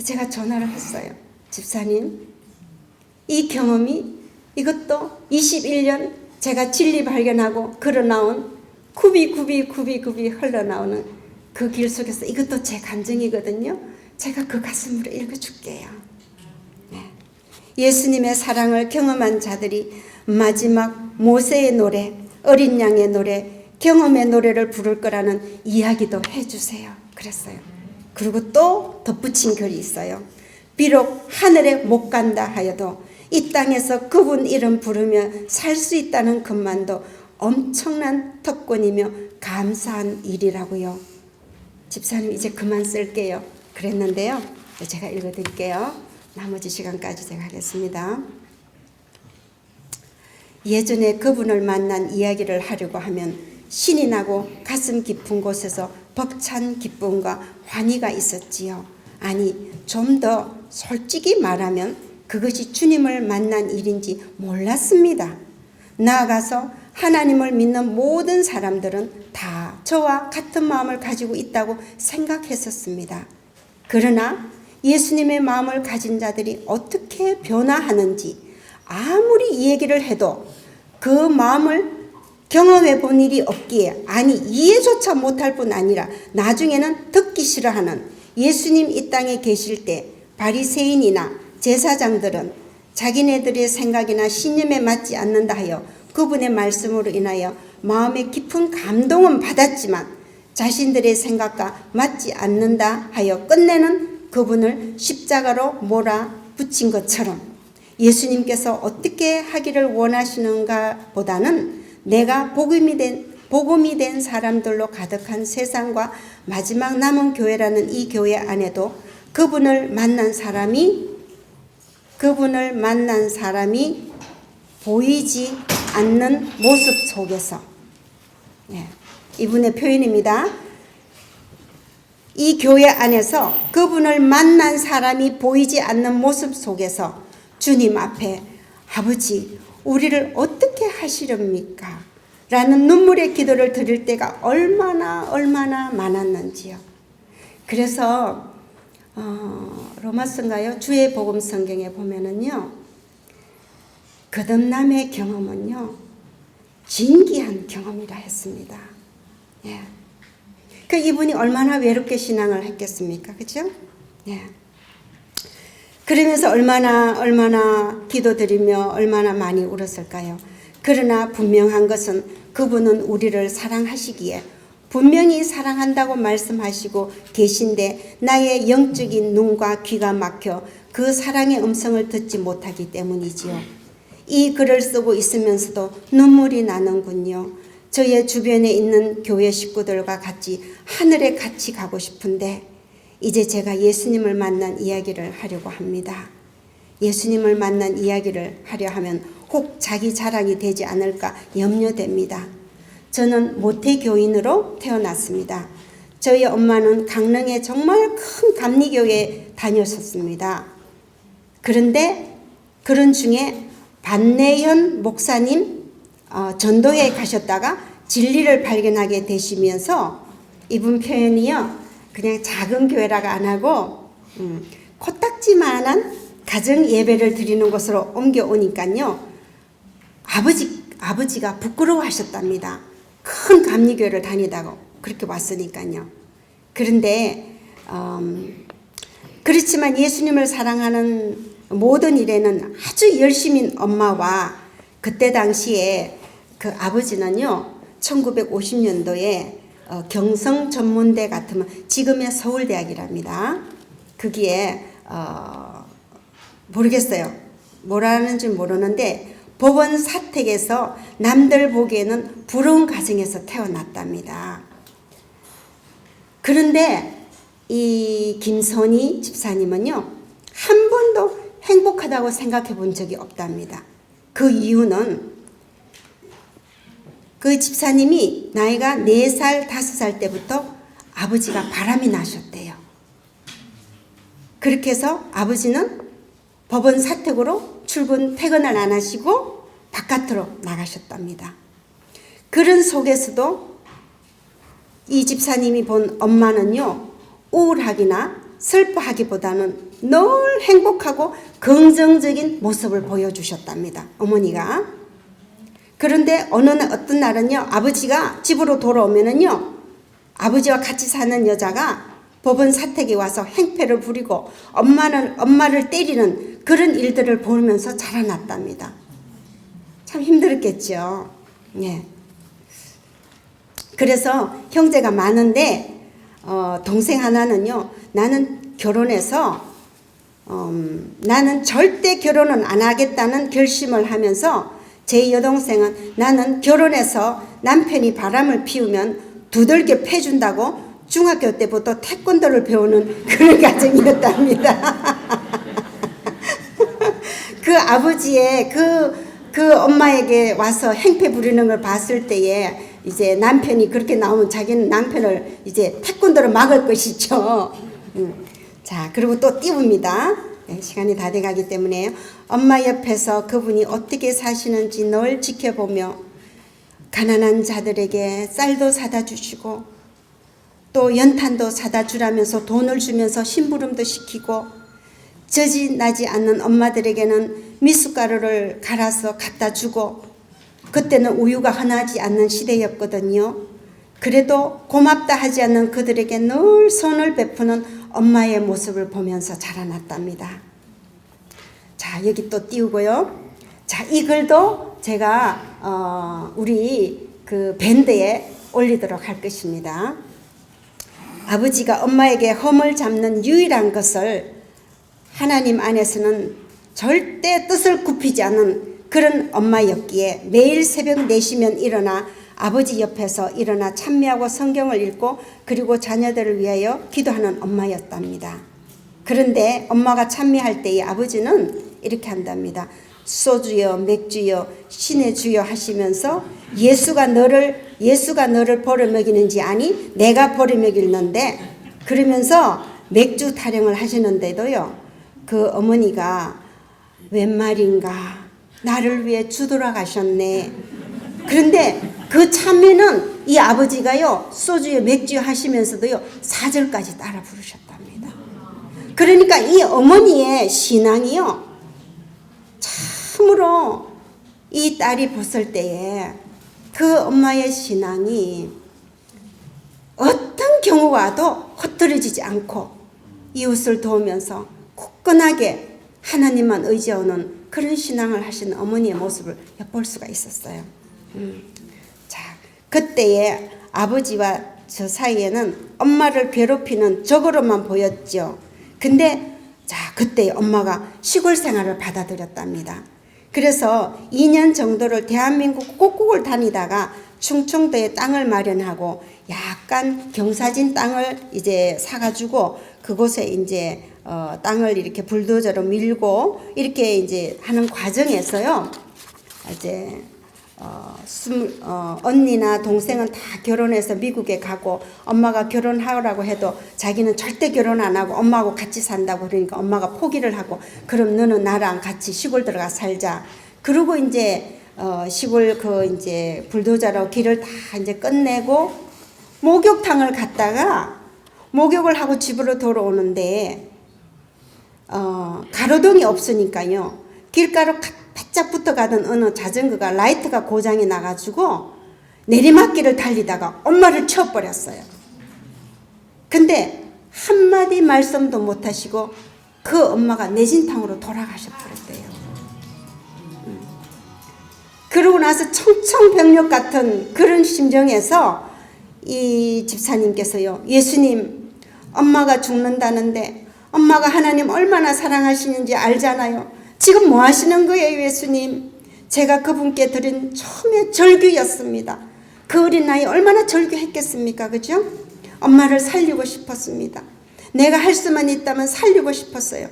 제가 전화를 했어요. 집사님, 이 경험이, 이것도 21년 제가 진리 발견하고 걸어나온 굽이 흘러나오는 그 길 속에서 이것도 제 감정이거든요. 제가 그 가슴으로 읽어줄게요. 네. 예수님의 사랑을 경험한 자들이 마지막 모세의 노래, 어린 양의 노래, 경험의 노래를 부를 거라는 이야기도 해주세요. 그랬어요. 그리고 또 덧붙인 글이 있어요. 비록 하늘에 못 간다 하여도 이 땅에서 그분 이름 부르며 살 수 있다는 것만도 엄청난 특권이며 감사한 일이라고요. 집사님, 이제 그만 쓸게요. 그랬는데요, 제가 읽어드릴게요. 나머지 시간까지 제가 하겠습니다. 예전에 그분을 만난 이야기를 하려고 하면 신이 나고 가슴 깊은 곳에서 벅찬 기쁨과 환희가 있었지요. 아니, 좀 더 솔직히 말하면 그것이 주님을 만난 일인지 몰랐습니다. 나아가서 하나님을 믿는 모든 사람들은 다 저와 같은 마음을 가지고 있다고 생각했었습니다. 그러나 예수님의 마음을 가진 자들이 어떻게 변화하는지 아무리 이 얘기를 해도 그 마음을 경험해 본 일이 없기에, 아니 이해조차 못할 뿐 아니라 나중에는 듣기 싫어하는 예수님 이 땅에 계실 때 바리새인이나 제사장들은 자기네들의 생각이나 신념에 맞지 않는다 하여 그분의 말씀으로 인하여 마음의 깊은 감동은 받았지만 자신들의 생각과 맞지 않는다 하여 끝내는 그분을 십자가로 몰아붙인 것처럼 예수님께서 어떻게 하기를 원하시는가 보다는 내가 복음이 된 사람들로 가득한 세상과 마지막 남은 교회라는 이 교회 안에도 그분을 만난 사람이 보이지 않는 모습 속에서, 이분의 표현입니다. 이 교회 안에서 그분을 만난 사람이 보이지 않는 모습 속에서 주님 앞에 아버지 우리를 어떻게 하시렵니까? 라는 눈물의 기도를 드릴 때가 얼마나 많았는지요. 그래서 로마서인가요? 주의 복음 성경에 보면은요, 거듭남의 경험은요 진기한 경험이라 했습니다. 예. 그 이분이 얼마나 외롭게 신앙을 했겠습니까? 그죠? 예. 그러면서 얼마나 기도드리며 얼마나 많이 울었을까요? 그러나 분명한 것은 그분은 우리를 사랑하시기에 분명히 사랑한다고 말씀하시고 계신데 나의 영적인 눈과 귀가 막혀 그 사랑의 음성을 듣지 못하기 때문이지요. 이 글을 쓰고 있으면서도 눈물이 나는군요. 저의 주변에 있는 교회 식구들과 같이 하늘에 같이 가고 싶은데 이제 제가 예수님을 만난 이야기를 하려고 합니다. 예수님을 만난 이야기를 하려 하면 혹 자기 자랑이 되지 않을까 염려됩니다. 저는 모태교인으로 태어났습니다. 저희 엄마는 강릉에 정말 큰 감리교회에 다녔었습니다. 그런데 그런 중에 반내현 목사님 전도회에 가셨다가 진리를 발견하게 되시면서 이분 표현이요, 그냥 작은 교회라고 안 하고 코딱지만한 가정 예배를 드리는 곳으로 옮겨오니까요, 아버지가 부끄러워하셨답니다. 큰 감리교회를 다니다고 그렇게 왔으니까요. 그런데 그렇지만 예수님을 사랑하는 모든 일에는 아주 열심인 엄마와 그때 당시에 그 아버지는요 1950년도에 경성전문대 같으면 지금의 서울대학이랍니다. 거기에 모르겠어요. 뭐라는지 모르는데 법원 사택에서 남들 보기에는 부러운 가정에서 태어났답니다. 그런데 이 김선희 집사님은요 한 번도 행복하다고 생각해 본 적이 없답니다. 그 이유는 그 집사님이 나이가 4살, 5살 때부터 아버지가 바람이 나셨대요. 그렇게 해서 아버지는 법원 사택으로 퇴근을 안 하시고 바깥으로 나가셨답니다. 그런 속에서도 이 집사님이 본 엄마는요 우울하기나 슬퍼하기보다는 늘 행복하고 긍정적인 모습을 보여주셨답니다. 어머니가. 그런데 어떤 날은요 아버지가 집으로 돌아오면은요 아버지와 같이 사는 여자가 법원 사택에 와서 행패를 부리고 엄마를 때리는 그런 일들을 보면서 자라났답니다. 참 힘들었겠죠. 예. 그래서 형제가 많은데 동생 하나는요 나는 결혼해서 나는 절대 결혼은 안 하겠다는 결심을 하면서 제 여동생은 나는 결혼해서 남편이 바람을 피우면 두들겨 패준다고 중학교 때부터 태권도를 배우는 그런 가정이었답니다. 그 아버지의 그 엄마에게 와서 행패 부리는 걸 봤을 때에 이제 남편이 그렇게 나오면 자기는 남편을 이제 태권도로 막을 것이죠. 자, 그리고 또 띄웁니다. 네, 시간이 다 돼가기 때문에 엄마 옆에서 그분이 어떻게 사시는지 늘 지켜보며 가난한 자들에게 쌀도 사다 주시고 또 연탄도 사다 주라면서 돈을 주면서 심부름도 시키고 젖이 나지 않는 엄마들에게는 미숫가루를 갈아서 갖다 주고 그때는 우유가 흔하지 않는 시대였거든요. 그래도 고맙다 하지 않는 그들에게 늘 손을 베푸는 엄마의 모습을 보면서 자라났답니다. 자, 여기 또 띄우고요. 자, 이 글도 제가 우리 그 밴드에 올리도록 할 것입니다. 아버지가 엄마에게 험을 잡는 유일한 것을 하나님 안에서는 절대 뜻을 굽히지 않은 그런 엄마였기에 매일 새벽 4시면 일어나 아버지 옆에서 일어나 찬미하고 성경을 읽고 그리고 자녀들을 위하여 기도하는 엄마였답니다. 그런데 엄마가 찬미할 때에 아버지는 이렇게 한답니다. 소주여 맥주여 신의 주여 하시면서 예수가 너를 버려먹이는지 아니 내가 버려먹이는데 그러면서 맥주 타령을 하시는데도요. 그 어머니가 웬 말인가 나를 위해 주돌아가셨네. 그런데 그 참회는 이 아버지가요 소주여 맥주여 하시면서도요 4절까지 따라 부르셨답니다. 그러니까 이 어머니의 신앙이요 참으로 이 딸이 봤을 때에 그 엄마의 신앙이 어떤 경우가 와도 헛들어지지 않고 이웃을 도우면서 굳건하게 하나님만 의지하는 그런 신앙을 하시는 어머니의 모습을 엿볼 수가 있었어요. 자, 그때의 아버지와 저 사이에는 엄마를 괴롭히는 적으로만 보였죠. 근데 자, 그때 엄마가 시골 생활을 받아들였답니다. 그래서 2년 정도를 대한민국 꼭국을 다니다가 충청도에 땅을 마련하고 약간 경사진 땅을 이제 사가지고 그곳에 이제 땅을 이렇게 불도저로 밀고 이렇게 이제 하는 과정에서요. 이제 언니나 동생은 다 결혼해서 미국에 가고 엄마가 결혼하라고 해도 자기는 절대 결혼 안 하고 엄마하고 같이 산다고 그러니까 엄마가 포기를 하고 그럼 너는 나랑 같이 시골 들어가 살자. 그리고 이제 시골 그 이제 불도저로 길을 다 이제 끝내고 목욕탕을 갔다가 목욕을 하고 집으로 돌아오는데 가로등이 없으니까요. 길가로 바짝 붙어가던 어느 자전거가 라이트가 고장이 나가지고 내리막길을 달리다가 엄마를 쳐버렸어요. 근데 한마디 말씀도 못하시고 그 엄마가 내진탕으로 돌아가셔버렸대요. 그러고 나서 청천벽력 같은 그런 심정에서 이 집사님께서요. 예수님 엄마가 죽는다는데 엄마가 하나님 얼마나 사랑하시는지 알잖아요. 지금 뭐 하시는 거예요 예수님? 제가 그분께 드린 처음에 절규였습니다. 그 어린 나이 얼마나 절규했겠습니까? 그죠? 엄마를 살리고 싶었습니다. 내가 할 수만 있다면 살리고 싶었어요.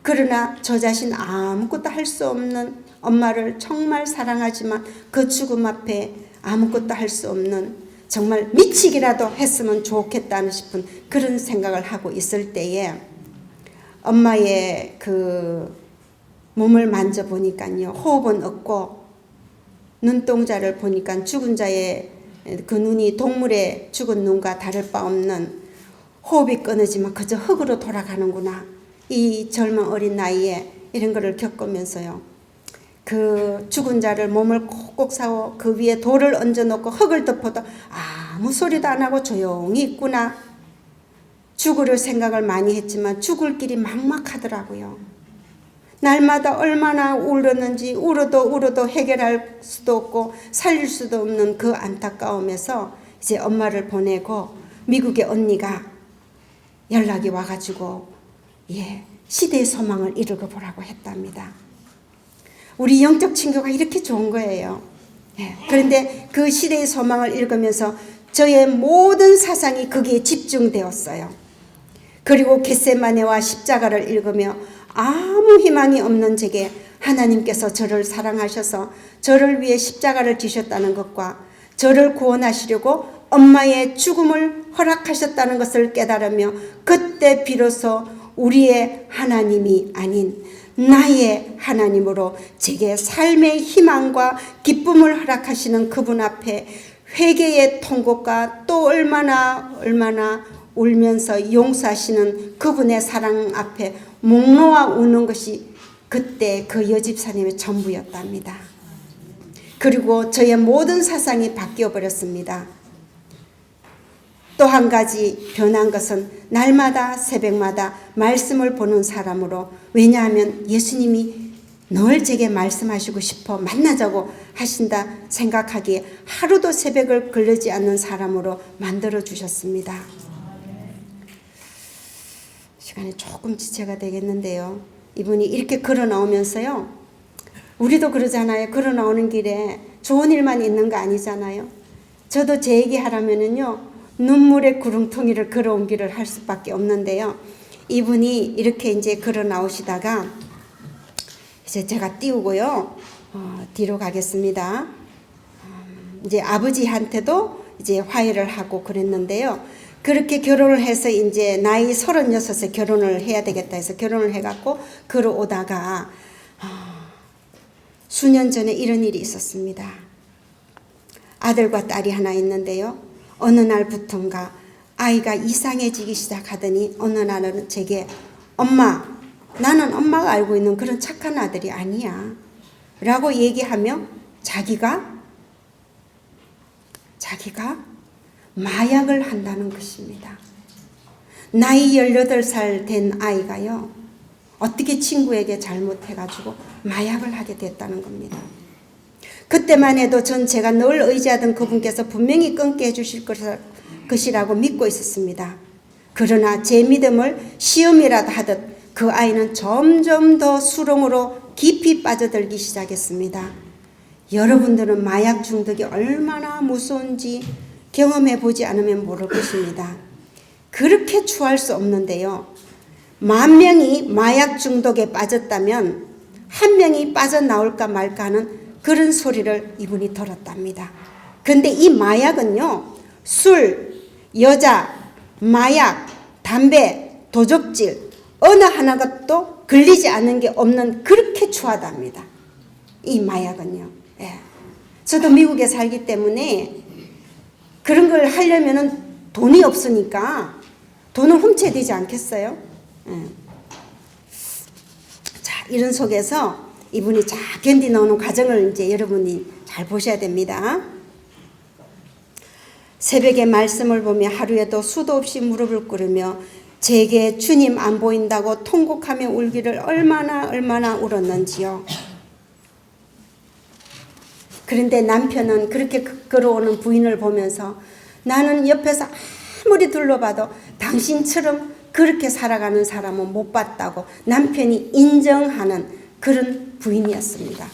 그러나 저 자신 아무것도 할 수 없는 엄마를 정말 사랑하지만 그 죽음 앞에 아무것도 할 수 없는 정말 미치기라도 했으면 좋겠다는 싶은 그런 생각을 하고 있을 때에 엄마의 그 몸을 만져보니까요. 호흡은 없고 눈동자를 보니까 죽은 자의 그 눈이 동물의 죽은 눈과 다를 바 없는 호흡이 끊어지면 그저 흙으로 돌아가는구나. 이 젊은 어린 나이에 이런 거를 겪으면서요. 그 죽은 자를 몸을 꼭꼭 사고 그 위에 돌을 얹어놓고 흙을 덮어도 아무 소리도 안 하고 조용히 있구나. 죽으려 생각을 많이 했지만 죽을 길이 막막하더라고요. 날마다 얼마나 울었는지 울어도 해결할 수도 없고 살릴 수도 없는 그 안타까움에서 이제 엄마를 보내고 미국의 언니가 연락이 와가지고 시대의 소망을 읽어보라고 했답니다. 우리 영적 친구가 이렇게 좋은 거예요. 그런데 그 시대의 소망을 읽으면서 저의 모든 사상이 거기에 집중되었어요. 그리고 겟세마네와 십자가를 읽으며 아무 희망이 없는 제게 하나님께서 저를 사랑하셔서 저를 위해 십자가를 지셨다는 것과 저를 구원하시려고 엄마의 죽음을 허락하셨다는 것을 깨달으며 그때 비로소 우리의 하나님이 아닌 나의 하나님으로 제게 삶의 희망과 기쁨을 허락하시는 그분 앞에 회개의 통곡과 또 얼마나 울면서 용서하시는 그분의 사랑 앞에 목 놓아 우는 것이 그때 그 여집사님의 전부였답니다. 그리고 저의 모든 사상이 바뀌어 버렸습니다. 또 한 가지 변한 것은 날마다 새벽마다 말씀을 보는 사람으로, 왜냐하면 예수님이 늘 제게 말씀하시고 싶어 만나자고 하신다 생각하기에 하루도 새벽을 걸르지 않는 사람으로 만들어 주셨습니다. 시간이 조금 지체가 되겠는데요. 이분이 이렇게 걸어 나오면서요, 우리도 그러잖아요. 걸어 나오는 길에 좋은 일만 있는 거 아니잖아요. 저도 제 얘기 하라면은요, 눈물의 구렁텅이를 걸어온 길을 할 수밖에 없는데요. 이분이 이렇게 이제 걸어 나오시다가 이제 제가 띄우고요, 뒤로 가겠습니다. 이제 아버지한테도 이제 화해를 하고 그랬는데요. 그렇게 결혼을 해서 이제 나이 36에 결혼을 해야 되겠다 해서 결혼을 해갖고 걸어오다가 수년 전에 이런 일이 있었습니다. 아들과 딸이 하나 있는데요. 어느 날부턴가 아이가 이상해지기 시작하더니 어느 날은 제게 엄마, 나는 엄마가 알고 있는 그런 착한 아들이 아니야 라고 얘기하며 자기가 마약을 한다는 것입니다. 나이 18살 된 아이가요, 어떻게 친구에게 잘못해가지고 마약을 하게 됐다는 겁니다. 그때만 해도 전 제가 늘 의지하던 그분께서 분명히 끊게 해주실 것이라고 믿고 있었습니다. 그러나 제 믿음을 시험이라도 하듯 그 아이는 점점 더 수렁으로 깊이 빠져들기 시작했습니다. 여러분들은 마약 중독이 얼마나 무서운지 경험해 보지 않으면 모를 것입니다. 그렇게 추할 수 없는데요. 10,000명이 마약 중독에 빠졌다면 1명이 빠져나올까 말까 하는 그런 소리를 이분이 들었답니다. 그런데 이 마약은요, 술, 여자, 마약, 담배, 도적질 어느 하나것도 걸리지 않는 게 없는, 그렇게 추하답니다. 이 마약은요. 예. 저도 미국에 살기 때문에 그런 걸 하려면은 돈이 없으니까 돈을 훔쳐야 되지 않겠어요? 예. 자, 이런 속에서 이분이 잘 견디 나오는 과정을 이제 여러분이 잘 보셔야 됩니다. 새벽에 말씀을 보며 하루에도 수도 없이 무릎을 꿇으며 제게 주님 안 보인다고 통곡하며 울기를 얼마나 울었는지요. 그런데 남편은 그렇게 걸어오는 부인을 보면서 나는 옆에서 아무리 둘러봐도 당신처럼 그렇게 살아가는 사람은 못 봤다고 남편이 인정하는 그런 부인이었습니다.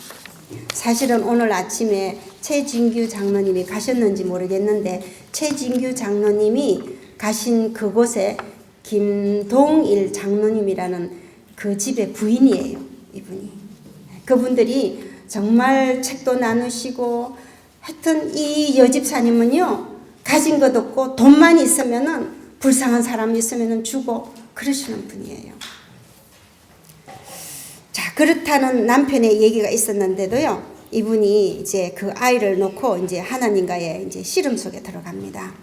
사실은 오늘 아침에 최진규 장로님이 가셨는지 모르겠는데 최진규 장로님이 가신 그곳에 김동일 장로님이라는 그 집의 부인이에요. 이분이. 그분들이 정말 책도 나누시고, 하여튼 이 여집사님은요, 가진 것 없고 돈만 있으면은 불쌍한 사람이 있으면은 주고 그러시는 분이에요. 자, 그렇다는 남편의 얘기가 있었는데도요, 이분이 이제 그 아이를 놓고 이제 하나님과의 이제 씨름 속에 들어갑니다.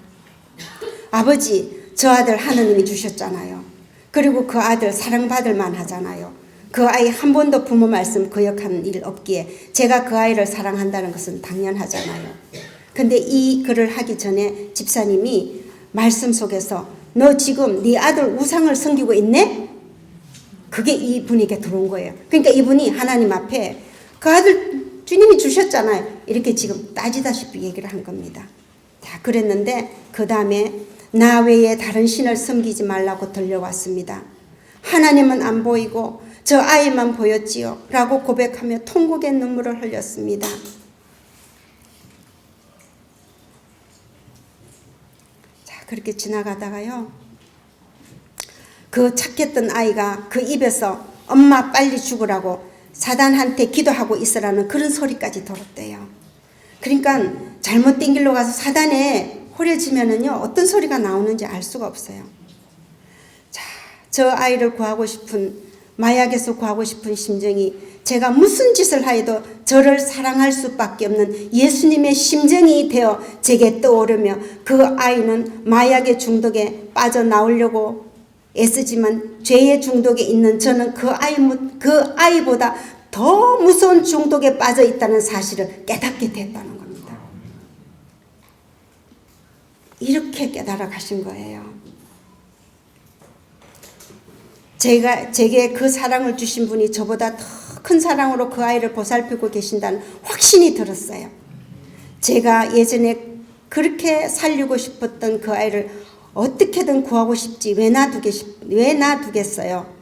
아버지, 저 아들 하나님이 주셨잖아요. 그리고 그 아들 사랑받을 만하잖아요. 그 아이 한 번도 부모 말씀 거역한 일 없기에 제가 그 아이를 사랑한다는 것은 당연하잖아요. 근데 이 글을 하기 전에 집사님이 말씀 속에서 너 지금 네 아들 우상을 섬기고 있네? 그게 이분에게 들어온 거예요. 그러니까 이분이 하나님 앞에 그 아들 주님이 주셨잖아요. 이렇게 지금 따지다시피 얘기를 한 겁니다. 자, 그랬는데 그 다음에 나 외에 다른 신을 섬기지 말라고 들려왔습니다. 하나님은 안 보이고 저 아이만 보였지요 라고 고백하며 통곡의 눈물을 흘렸습니다. 자, 그렇게 지나가다가요, 그 착했던 아이가 그 입에서 엄마 빨리 죽으라고 사단한테 기도하고 있으라는 그런 소리까지 들었대요. 그러니까 잘못된 길로 가서 사단에 호려지면은요, 어떤 소리가 나오는지 알 수가 없어요. 자, 저 아이를 구하고 싶은 마약에서 구하고 싶은 심정이 제가 무슨 짓을 하여도 저를 사랑할 수밖에 없는 예수님의 심정이 되어 제게 떠오르며 그 아이는 마약의 중독에 빠져나오려고 애쓰지만 죄의 중독에 있는 저는 그 아이보다 더 무서운 중독에 빠져 있다는 사실을 깨닫게 됐다는 겁니다. 이렇게 깨달아 가신 거예요. 제게 그 사랑을 주신 분이 저보다 더 큰 사랑으로 그 아이를 보살피고 계신다는 확신이 들었어요. 제가 예전에 그렇게 살리고 싶었던 그 아이를 어떻게든 구하고 싶지 왜 놔두겠어요.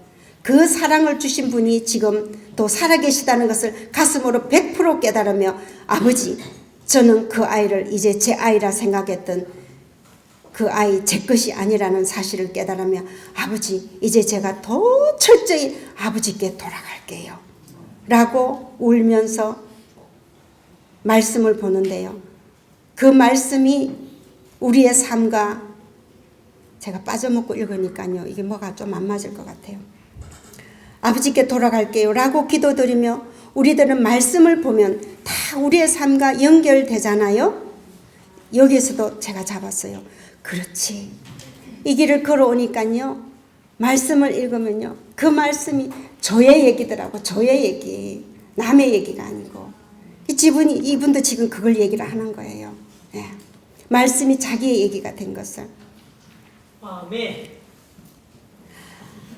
그 사랑을 주신 분이 지금 또 살아계시다는 것을 가슴으로 100% 깨달으며 아버지, 저는 그 아이를 이제 제 아이라 생각했던 그 아이 제 것이 아니라는 사실을 깨달으며 아버지, 이제 제가 더 철저히 아버지께 돌아갈게요 라고 울면서 말씀을 보는데요. 그 말씀이 우리의 삶과 제가 빠져먹고 읽으니까요, 이게 뭐가 좀 안 맞을 것 같아요. 아버지께 돌아갈게요 라고 기도드리며 우리들은 말씀을 보면 다 우리의 삶과 연결되잖아요. 여기에서도 제가 잡았어요. 그렇지. 이 길을 걸어오니까요, 말씀을 읽으면요, 그 말씀이 저의 얘기더라고. 저의 얘기, 남의 얘기가 아니고 이분도 지금 그걸 얘기를 하는 거예요. 네. 말씀이 자기의 얘기가 된 것을. 아멘.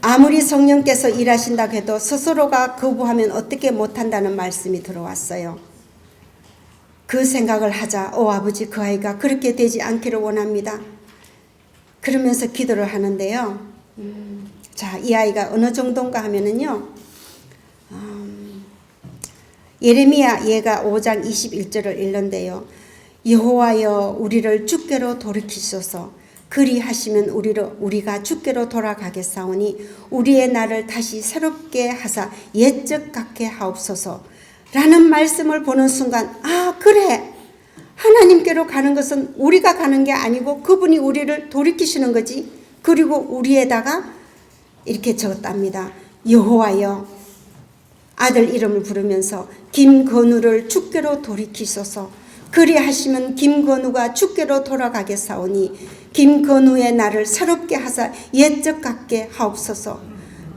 아무리 성령께서 일하신다고 해도 스스로가 거부하면 어떻게 못한다는 말씀이 들어왔어요. 그 생각을 하자. 아버지, 그 아이가 그렇게 되지 않기를 원합니다. 그러면서 기도를 하는데요. 자, 이 아이가 어느 정도인가 하면은요, 예레미야 예가 5장 21절을 읽는데요. 여호와여, 우리를 주께로 돌이키소서. 그리하시면 우리가 주께로 돌아가겠사오니 우리의 날을 다시 새롭게 하사 옛적 같게 하옵소서 라는 말씀을 보는 순간, 아, 그래, 하나님께로 가는 것은 우리가 가는 게 아니고 그분이 우리를 돌이키시는 거지. 그리고 우리에다가 이렇게 적었답니다. 여호와여, 아들 이름을 부르면서 김건우를 주께로 돌이키소서. 그리하시면 김건우가 주께로 돌아가겠사오니 김건우의 날을 새롭게 하사 옛적 같게 하옵소서.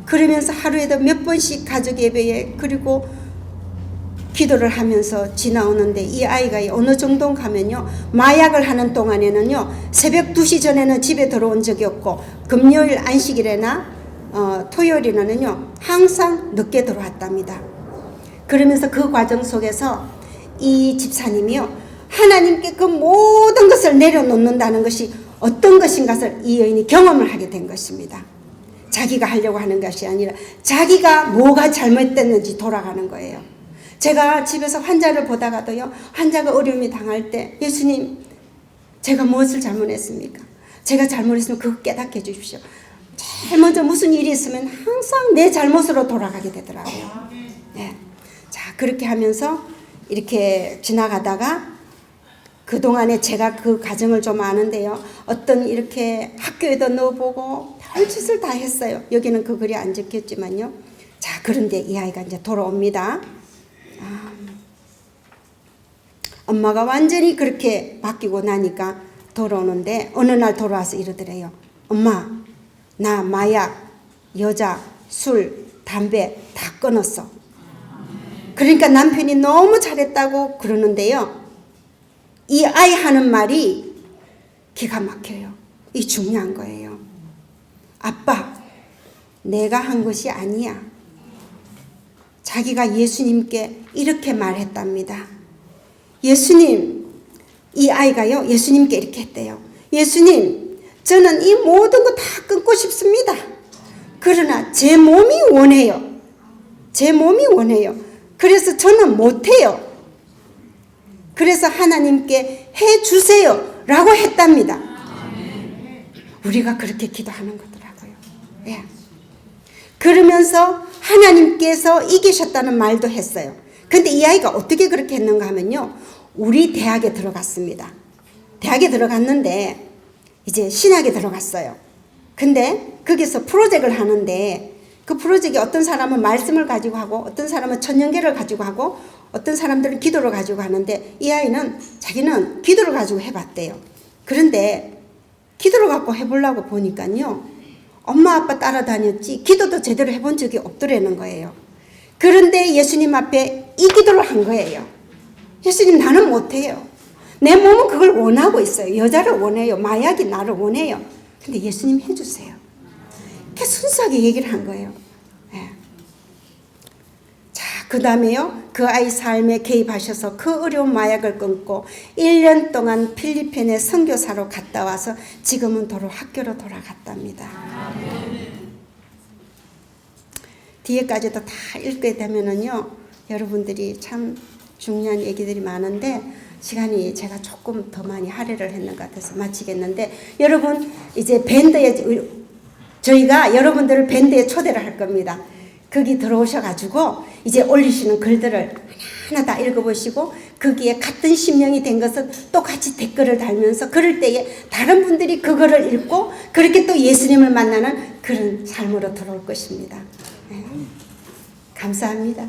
그러면서 하루에도 몇 번씩 가족 예배에 그리고 기도를 하면서 지나오는데, 이 아이가 어느 정도 가면요, 마약을 하는 동안에는요, 새벽 2시 전에는 집에 들어온 적이 없고 금요일 안식일에나 토요일에는요 항상 늦게 들어왔답니다. 그러면서 그 과정 속에서 이 집사님이요, 하나님께 그 모든 것을 내려놓는다는 것이 어떤 것인가를 이 여인이 경험을 하게 된 것입니다. 자기가 하려고 하는 것이 아니라 자기가 뭐가 잘못됐는지 돌아가는 거예요. 제가 집에서 환자를 보다가도요, 환자가 어려움이 당할 때, 예수님, 제가 무엇을 잘못했습니까? 제가 잘못했으면 그거 깨닫게 해주십시오. 제일 먼저 무슨 일이 있으면 항상 내 잘못으로 돌아가게 되더라고요. 네. 자, 그렇게 하면서 이렇게 지나가다가 그동안에 제가 그 과정을 좀 아는데요, 어떤 이렇게 학교에도 넣어보고 별짓을 다 했어요. 여기는 그 글이 안 적혔지만요. 자, 그런데 이 아이가 이제 돌아옵니다. 엄마가 완전히 그렇게 바뀌고 나니까 돌아오는데, 어느 날 돌아와서 이러더래요. 엄마, 나 마약, 여자, 술, 담배 다 끊었어. 그러니까 남편이 너무 잘했다고 그러는데요, 이 아이 하는 말이 기가 막혀요. 이 중요한 거예요. 아빠, 내가 한 것이 아니야. 자기가 예수님께 이렇게 말했답니다. 예수님, 이 아이가요, 예수님께 이렇게 했대요. 예수님, 저는 이 모든 거 다 끊고 싶습니다. 그러나 제 몸이 원해요. 제 몸이 원해요. 그래서 저는 못해요. 그래서 하나님께 해주세요 라고 했답니다. 우리가 그렇게 기도하는 거더라고요. 예. 그러면서 하나님께서 이기셨다는 말도 했어요. 근데 이 아이가 어떻게 그렇게 했는가 하면요, 우리 대학에 들어갔습니다. 대학에 들어갔는데 이제 신학에 들어갔어요. 근데 거기서 프로젝트를 하는데 그 프로젝트에 어떤 사람은 말씀을 가지고 하고 어떤 사람은 천년계를 가지고 하고 어떤 사람들은 기도를 가지고 하는데 이 아이는 자기는 기도를 가지고 해봤대요. 그런데 기도를 갖고 해보려고 보니까요. 엄마 아빠 따라다녔지 기도도 제대로 해본 적이 없더라는 거예요. 그런데 예수님 앞에 이 기도를 한 거예요. 예수님 나는 못해요. 내 몸은 그걸 원하고 있어요. 여자를 원해요. 마약이 나를 원해요. 근데 예수님 해주세요. 이렇게 순수하게 얘기를 한 거예요. 네. 자, 그 다음에요. 그 아이 삶에 개입하셔서 그 어려운 마약을 끊고 1년 동안 필리핀에 선교사로 갔다 와서 지금은 도로 학교로 돌아갔답니다. 뒤에까지도 다 읽게 되면은요. 여러분들이 참 중요한 얘기들이 많은데 시간이 제가 조금 더 많이 할애를 했는 것 같아서 마치겠는데 여러분 이제 밴드에 저희가 여러분들을 밴드에 초대를 할 겁니다. 거기 들어오셔가지고 이제 올리시는 글들을 하나 다 읽어보시고 거기에 같은 심령이 된 것은 또 같이 댓글을 달면서 그럴 때에 다른 분들이 그거를 읽고 그렇게 또 예수님을 만나는 그런 삶으로 들어올 것입니다. 네. 감사합니다.